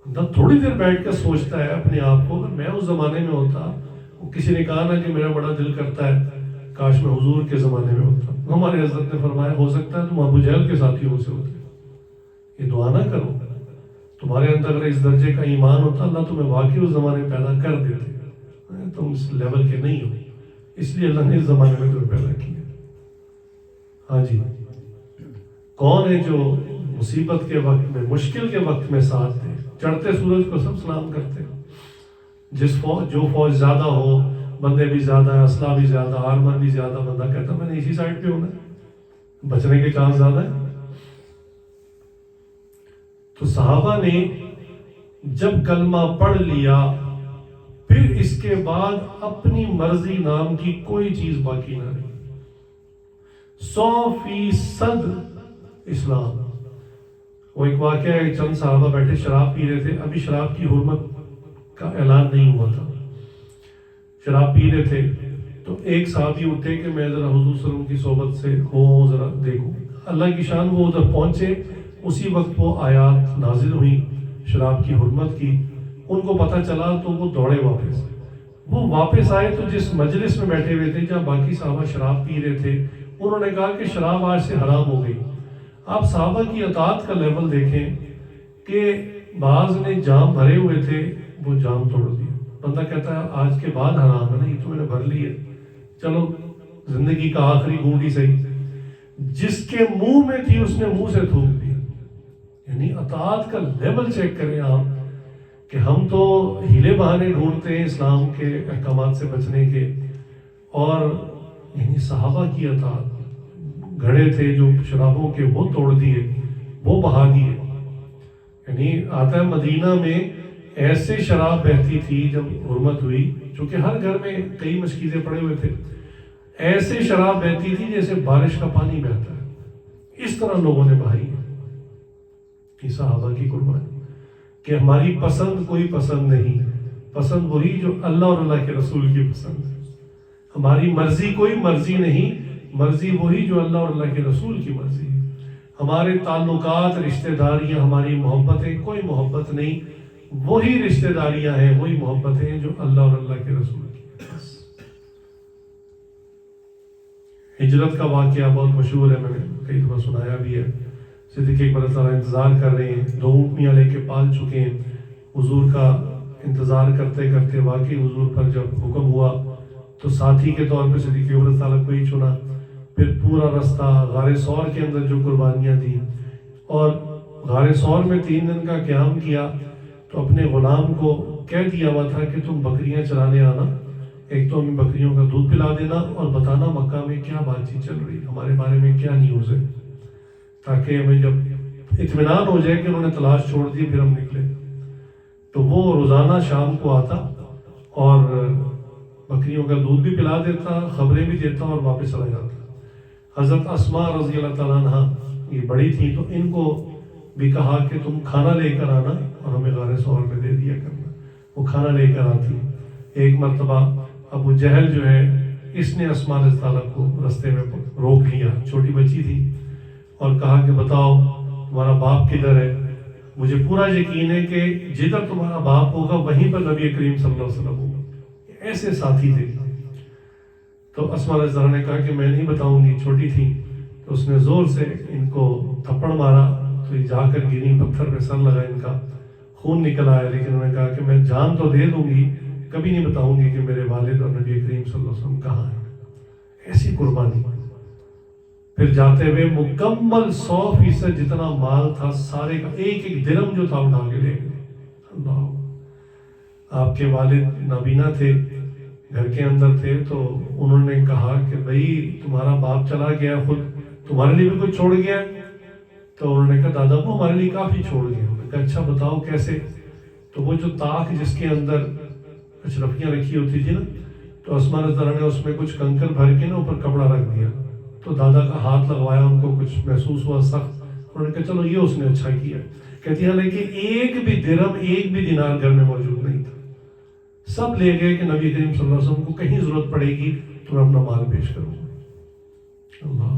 بندہ تھوڑی دیر بیٹھ کر سوچتا ہے اپنے آپ کو, اگر میں اس زمانے میں ہوتا, وہ کسی نے کہا نا کہ میرا بڑا دل کرتا ہے کاش میں حضور کے زمانے میں ہوتا. ہمارے حضرت نے فرمایا ہو سکتا ہے تم ابو جہل کے ساتھیوں سے ہوتے، یہ دعا نہ کرو، تمہارے اندر اگر اس درجے کا ایمان ہوتا اللہ تمہیں واقعی اس زمانے میں پیدا کر دیتے، تم اس لیول کے نہیں ہو، اس لیے اللہ نے اس زمانے میں تمہیں پیدا کیا۔ ہاں جی، کون ہے جو مصیبت کے وقت میں، مشکل کے وقت میں ساتھ دے؟ چڑھتے سورج کو سب سلام کرتے ہیں، جو فوج زیادہ ہو، بندے بھی زیادہ ہیں، اسلحہ بھی زیادہ، آرمر بھی زیادہ، بندہ کہتا میں نے اسی سائڈ پہ ہونا ہے، بچنے کے چانس زیادہ ہیں۔ تو صحابہ نے جب کلمہ پڑھ لیا پھر اس کے بعد اپنی مرضی نام کی کوئی چیز باقی نہ رہی، 100% اسلام۔ وہ ایک واقعہ ہے، چند صحابہ بیٹھے شراب پی رہے تھے، ابھی شراب کی حرمت کا اعلان نہیں ہوا تھا، شراب پی رہے تھے، تو ایک صحابی اٹھے کہ میں ذرا حضور صلی اللہ علیہ وسلم کی صحبت سے ہوں، ذرا دیکھوں اللہ کی شان۔ وہ ادھر پہنچے، اسی وقت وہ آیات نازل ہوئی شراب کی حرمت کی، ان کو پتہ چلا تو وہ دوڑے واپس۔ وہ واپس آئے تو جس مجلس میں بیٹھے ہوئے تھے جہاں باقی صحابہ شراب پی رہے تھے، انہوں نے کہا کہ شراب آج سے حرام ہو گئی۔ آپ صحابہ کی اطاعت کا لیول دیکھیں کہ بعض نے جام بھرے ہوئے تھے، وہ جام توڑ دیا۔ بندہ کہتا ہے آج کے بعد حرام ہے، نہیں تو میں نے بھر لی ہے، چلو زندگی کا آخری گھونٹ ہی صحیح۔ جس کے منہ میں تھی اس نے منہ سے تھوک دیا۔ یعنی اطاعت کا لیول چیک کریں آپ، کہ ہم تو ہیلے بہانے ڈھونڈتے ہیں اسلام کے احکامات سے بچنے کے، اور یعنی صحابہ کی اطاعت، گھڑے تھے جو شرابوں کے وہ توڑ دیے، وہ بہا دیے۔ یعنی آتا ہے مدینہ میں ایسے شراب بہتی تھی جب حرمت ہوئی، چونکہ ہر گھر میں کئی مشکیزیں پڑے ہوئے تھے، ایسے شراب بہتی تھی جیسے بارش کا پانی بہتا ہے، اس طرح لوگوں نے بہائی ہے۔ یہ صحابہ کی قربانی کہ ہماری پسند کوئی پسند نہیں، پسند وہی جو اللہ اور اللہ کے رسول کی پسند ہے۔ ہماری مرضی کوئی مرضی نہیں، مرضی وہی جو اللہ اور اللہ کے رسول کی مرضی ہے۔ ہمارے تعلقات، رشتہ داریاں، ہماری محبتیں کوئی محبت نہیں، وہی رشتہ داریاں ہیں، وہی محبتیں جو اللہ اور اللہ کے رسول کی ہیں۔ ہجرت کا واقعہ بہت مشہور ہے، میں نے کئی دفعہ سنایا بھی ہے۔ صدیق اکبر تعالیٰ انتظار کر رہے ہیں، 2 اونٹنیاں لے کے پال چکے ہیں، حضور کا انتظار کرتے کرتے واقعی حضور پر جب حکم ہوا تو ساتھی کے طور پہ صدیق اکبر تعالیٰ کو ہی چنا۔ پھر پورا رستہ غار ثور کے اندر جو قربانیاں دیں، اور غار ثور میں 3 دن کا قیام کیا، تو اپنے غلام کو کہہ دیا ہوا تھا کہ تم بکریاں چرانے آنا، ایک تو ہمیں بکریوں کا دودھ پلا دینا اور بتانا مکہ میں کیا بات چیت چل رہی، ہمارے بارے میں کیا نیوز ہے، تاکہ ہمیں جب اطمینان ہو جائے کہ انہوں نے تلاش چھوڑ دی پھر ہم نکلے۔ تو وہ روزانہ شام کو آتا اور بکریوں کا دودھ بھی پلا دیتا، خبریں بھی دیتا اور واپس چلا جاتا۔ حضرت اسماء رضی اللہ تعالیٰ عنہ یہ بڑی تھی، تو ان کو بھی کہا کہ تم کھانا لے کر آنا اور ہمیں غار ثور میں دے دیا کرنا۔ وہ کھانا لے کر آتی۔ ایک مرتبہ ابو جہل جو ہے، اس نے اسماء رضی اللہ تعالیٰ کو رستے میں روک لیا، چھوٹی بچی تھی، اور کہا کہ بتاؤ تمہارا باپ کدھر ہے؟ مجھے پورا یقین ہے کہ جدھر تمہارا باپ ہوگا وہیں پر نبی کریم صلی اللہ علیہ وسلم ہوگا۔ ایسے ساتھی تھے۔ تو اسماء رضی اللہ نے کہا کہ میں نہیں بتاؤں گی، چھوٹی تھی۔ تو اس نے زور سے ان کو تھپڑ مارا، تو یہ جا کر گری، پتھر پہ سر لگا، ان کا خون نکل آیا، لیکن انہوں نے کہا کہ میں جان تو دے دوں گی، کبھی نہیں بتاؤں گی کہ میرے والد اور نبی کریم صلی اللہ علیہ وسلم کہاں ہیں۔ ایسی قربانی۔ پھر جاتے ہوئے مکمل 100% جتنا مال تھا سارے کا، ایک ایک درم جو تھا اٹھا کے لے گئے۔ اللہ، آپ کے والد نابینا تھے، گھر کے اندر تھے، تو انہوں نے کہا کہ بھئی تمہارا باپ چلا گیا، خود تمہارے لیے بھی کچھ چھوڑ گیا؟ تو انہوں نے کہا دادا وہ ہمارے لیے کافی چھوڑ گئے۔ انہوں نے کہا اچھا بتاؤ کیسے؟ تو وہ جو طاق جس کے اندر اشرفیاں رکھی ہوتی تھی نا، تو اسماء رضی اللہ نے اس میں کچھ کنکر بھر کے نا اوپر کپڑا رکھ دیا، تو دادا کا ہاتھ لگوایا، ان کو کچھ محسوس ہوا سخت، انہوں نے کہا چلو یہ اس نے اچھا کیا۔ کہتی ہے لیکن ایک بھی درم، ایک بھی دینار گھر میں موجود نہیں تھا، سب لے گئے کہ نبی کریم صلی اللہ علیہ وسلم کو کہیں ضرورت پڑے گی تو میں اپنا مال پیش کروں گا۔ اللہ،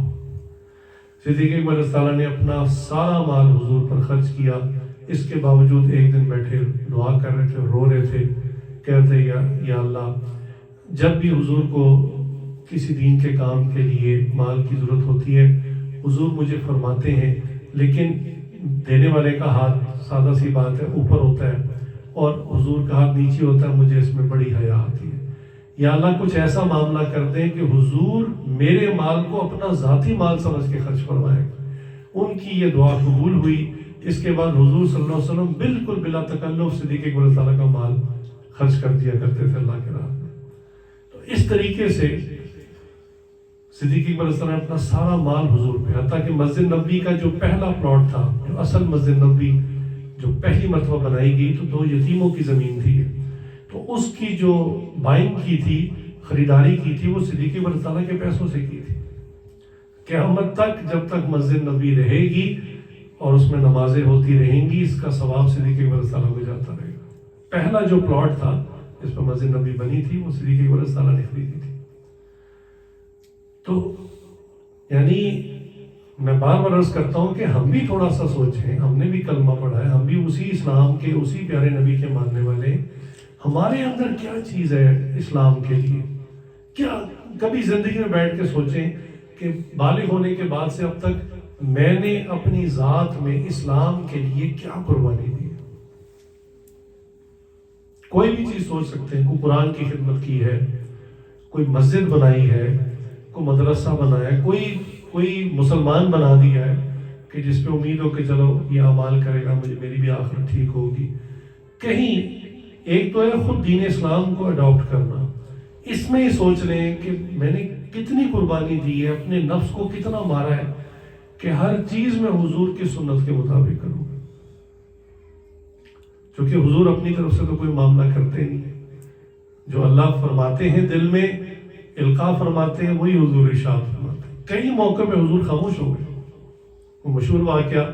صدیق اکبر رضی اللہ نے اپنا سارا مال حضور پر خرچ کیا۔ اس کے باوجود ایک دن بیٹھے دعا کر رہے تھے، رو رہے تھے، کہتے یا اللہ، جب بھی حضور کو کسی دین کے کام کے لیے مال کی ضرورت ہوتی ہے، حضور مجھے فرماتے ہیں، لیکن دینے والے کا ہاتھ سادہ سی بات ہے اوپر ہوتا ہے اور حضور کا ہاتھ نیچے ہوتا ہے، مجھے اس میں بڑی حیا آتی ہے۔ یا اللہ کچھ ایسا معاملہ کر دیں کہ حضور میرے مال کو اپنا ذاتی مال سمجھ کے خرچ فرمائے۔ ان کی یہ دعا قبول ہوئی۔ اس کے بعد حضور صلی اللہ علیہ وسلم بالکل بلا تکلف صدیق اکبر رضی اللہ عنہ کا مال خرچ کر دیا کرتے تھے اللہ کے راہ میں۔ تو اس طریقے سے صدیق اکبر رضی اللہ عنہ نے اپنا سارا مال حضور پہ، حتیٰ کہ مسجد نبوی کا جو پہلا پلاٹ تھا، جو اصل مسجد نبوی جو پہلی مرتبہ بنائی گئی، تو 2 یتیموں کی زمین تھی، تو اس کی جو بائنگ کی تھی، خریداری کی تھی، وہ صدیق اکبر رضی اللہ عنہ کے پیسوں سے کی تھی۔ قیامت تک جب تک مسجد نبوی رہے گی اور اس میں نمازیں ہوتی رہیں گی، اس کا ثواب صدیق اکبر رضی اللہ عنہ کو جاتا رہے گا۔ پہلا جو پلاٹ تھا جس پر مسجد نبوی بنی تھی، وہ صدیق اکبر رضی اللہ عنہ نے خریدی تھی۔ تو یعنی میں بار بار عرض کرتا ہوں کہ ہم بھی تھوڑا سا سوچیں، ہم نے بھی کلمہ پڑھا ہے، ہم بھی اسی اسلام کے، اسی پیارے نبی کے ماننے والے ہیں۔ ہمارے اندر کیا چیز ہے اسلام کے لیے؟ کیا کبھی زندگی میں بیٹھ کے سوچیں کہ بالغ ہونے کے بعد سے اب تک میں نے اپنی ذات میں اسلام کے لیے کیا قربانی دی؟ کوئی بھی چیز سوچ سکتے ہیں۔ کوئی قرآن کی خدمت کی ہے، کوئی مسجد بنائی ہے، کوئی مدرسہ بنایا ہے، کوئی مسلمان بنا دیا ہے کہ جس پہ امید ہو کہ چلو یہ اعمال کرے گا، مجھے میری بھی آخرت ٹھیک ہوگی۔ کہیں ایک تو ہے خود دین اسلام کو اڈاپٹ کرنا، اس میں ہی سوچ رہے ہیں کہ میں نے کتنی قربانی دی ہے، اپنے نفس کو کتنا مارا ہے کہ ہر چیز میں حضور کی سنت کے مطابق کروں، چونکہ حضور اپنی طرف سے تو کوئی معاملہ کرتے نہیں، جو اللہ فرماتے ہیں دل میں القاء فرماتے ہیں وہی حضور ارشاد فرماتے ہیں۔ کئی موقع پہ حضور خاموش ہو گئے۔ وہ مشہور واقعہ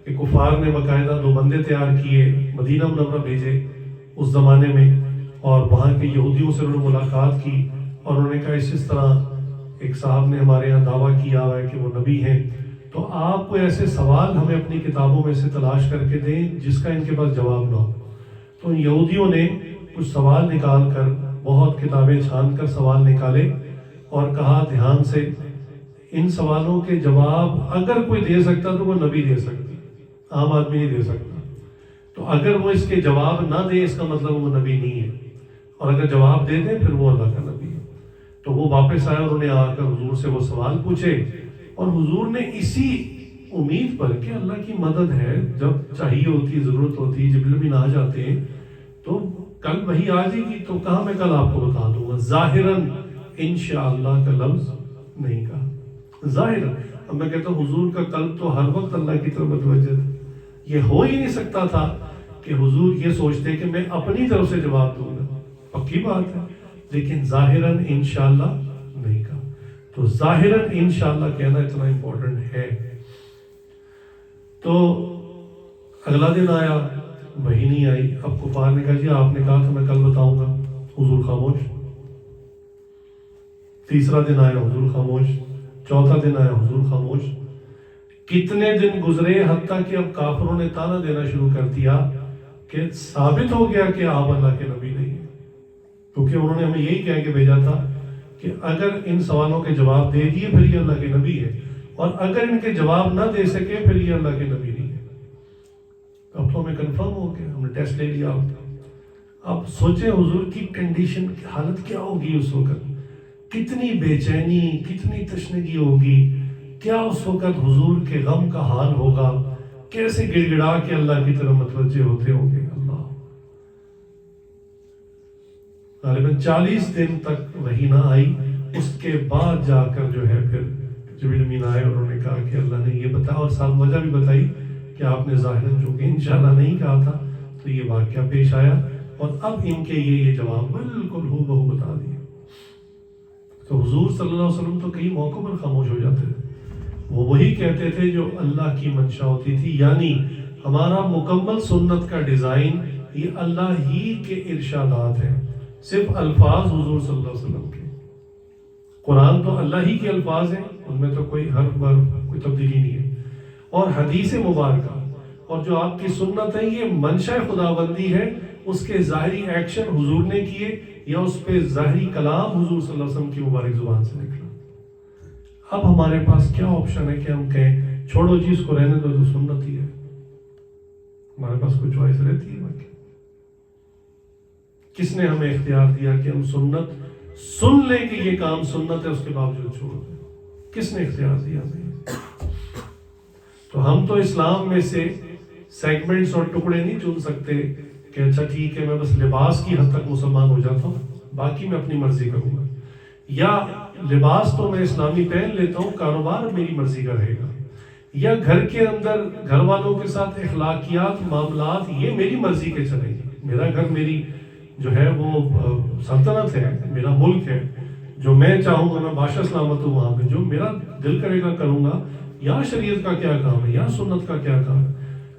کہ کفار نے باقاعدہ 2 بندے تیار کیے، مدینہ منورہ بھیجے اس زمانے میں، اور وہاں کے یہودیوں سے انہوں نے ملاقات کی اور انہوں نے کہا اس طرح ایک صاحب نے ہمارے یہاں دعویٰ کیا ہوا ہے کہ وہ نبی ہیں، تو آپ کوئی ایسے سوال ہمیں اپنی کتابوں میں سے تلاش کر کے دیں جس کا ان کے پاس جواب نہ ہو۔ تو ان یہودیوں نے کچھ سوال نکال کر، بہت کتابیں چھان کر سوال نکالے اور کہا دھیان سے ان سوالوں کے جواب اگر کوئی دے سکتا تو وہ نبی دے سکتا، عام آدمی نہیں دے سکتا۔ تو اگر وہ اس کے جواب نہ دے اس کا مطلب وہ نبی نہیں ہے، اور اگر جواب دے دیں پھر وہ اللہ کا نبی ہے۔ تو وہ واپس آئے، انہوں نے آ کر حضور سے وہ سوال پوچھے، اور حضور نے اسی امید پر کہ اللہ کی مدد ہے، جب چاہیے ہوتی، ضرورت ہوتی، جبریل بھی نہ جاتے ہیں تو کل وہی آ جائے گی، تو کہاں میں کل آپ کو بتا دوں گا۔ ظاہراً انشاءاللہ کا لفظ نہیں کہا، ظاہراً۔ اب میں کہتا ہوں حضور کا قلب تو ہر وقت اللہ کی طرف متوجہ تھا، یہ ہو ہی نہیں سکتا تھا کہ حضور یہ سوچتے کہ میں اپنی طرف سے جواب دوں گا، پکی بات ہے، لیکن ظاہراً انشاءاللہ نہیں کہا۔ تو ظاہراً انشاءاللہ کہنا اتنا امپورٹنٹ ہے۔ تو اگلا دن آیا، وہی نہیں آئی۔ اب کفار نے کہا جی آپ نے کہا تھا میں کل بتاؤں گا، حضور خاموش۔ تیسرا دن آیا، حضور خاموش۔ چوتھا دن آیا، حضور خاموش۔ کتنے دن گزرے، حتیٰ کہ اب کافروں نے تانا دینا شروع کر دیا کہ ثابت ہو گیا کہ آپ اللہ کے نبی نہیں ہیں، کیونکہ انہوں نے ہمیں یہی کہہ کے بھیجا تھا کہ اگر ان سوالوں کے جواب دے دیے پھر یہ اللہ کے نبی ہے، اور اگر ان کے جواب نہ دے سکے پھر یہ اللہ کے نبی نہیں ہے۔ اب تو ہمیں کنفرم ہو گیا، ہم نے ٹیسٹ لے لیا۔ اب سوچیں حضور کی کنڈیشن، کی حالت کیا ہوگی اس وقت، کتنی بے چینی، کتنی تشنگی ہوگی، کیا اس وقت حضور کے غم کا حال ہوگا، کیسے گڑ گڑا کے اللہ کی طرف متوجہ ہوتے ہوں گے۔ اللہ غالباً 40 دن تک وحی نہ آئی، اس کے بعد جا کر جو ہے پھر جبریل امین آئے، انہوں نے کہا کہ اللہ نے یہ بتایا، اور ساتھ وجہ بھی بتائی کہ آپ نے ظاہراً چونکہ انشاءاللہ نہیں کہا تھا تو یہ واقعہ پیش آیا، اور اب ان کے یہ جواب بالکل ہو بہو بتا دیا۔ تو حضور صلی اللہ علیہ وسلم تو کئی موقعوں پر خاموش ہو جاتے تھے، وہ وہی کہتے تھے جو اللہ کی منشا ہوتی تھی، یعنی ہمارا مکمل سنت کا ڈیزائن یہ اللہ ہی کے ارشادات ہیں، صرف الفاظ حضور صلی اللہ علیہ وسلم کے۔ قرآن تو اللہ ہی کے الفاظ ہیں، ان میں تو کوئی حرف برف کوئی تبدیلی نہیں ہے، اور حدیث مبارکہ اور جو آپ کی سنت ہے یہ منشا خداوندی ہے، اس کے ظاہری ایکشن حضور نے کیے یا اس پہ ظاہری کلام حضور صلی اللہ علیہ وسلم کی مبارک زبان سے نکلا. اب ہمارے پاس کیا آپشن ہے کہ ہم کہیں چھوڑو جی اس کو رہنے دو، تو سنت ہی ہے. ہمارے پاس کوئی چوائس رہتی ہے باقی؟ کس نے ہمیں اختیار دیا کہ ہم سنت سن لیں کہ یہ کام سنت ہے اس کے باوجود چھوڑ دیں؟ کس نے اختیار دیا ہمیں؟ تو ہم تو اسلام میں سے سیگمنٹس اور ٹکڑے نہیں چن سکتے کہ اچھا ٹھیک ہے میں بس لباس کی حد تک مسلمان ہو جاتا ہوں، باقی میں اپنی مرضی کروں گا، یا لباس تو میں اسلامی پہن لیتا ہوں، کاروبار میری مرضی کا رہے گا، یا گھر کے اندر گھر والوں کے ساتھ اخلاقیات معاملات یہ میری مرضی کے چلیں گے. میرا گھر میری جو ہے وہ سلطنت ہے، میرا ملک ہے، جو میں چاہوں گا میں بادشاہ سلامت ہوں وہاں پہ، جو میرا دل کرے گا کروں گا. یا شریعت کا کیا کام ہے، یا سنت کا کیا کام ہے؟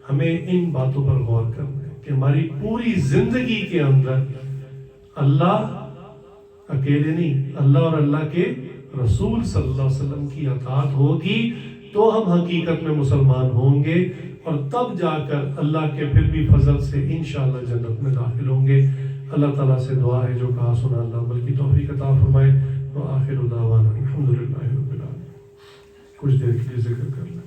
ہمیں ان باتوں پر غور کرنا ہے کہ ہماری پوری زندگی کے اندر اللہ اکیلے نہیں، اللہ اور اللہ کے رسول صلی اللہ علیہ وسلم کی اطاعت ہوگی تو ہم حقیقت میں مسلمان ہوں گے، اور تب جا کر اللہ کے پھر بھی فضل سے انشاءاللہ جنت میں داخل ہوں گے. اللہ تعالیٰ سے دعا ہے جو کہا سنا اللہ عمل کی توفیق عطا فرمائے. وآخر دعوانا الحمدللہ رب العالمین. کچھ دیر کے لیے ذکر کر لیں.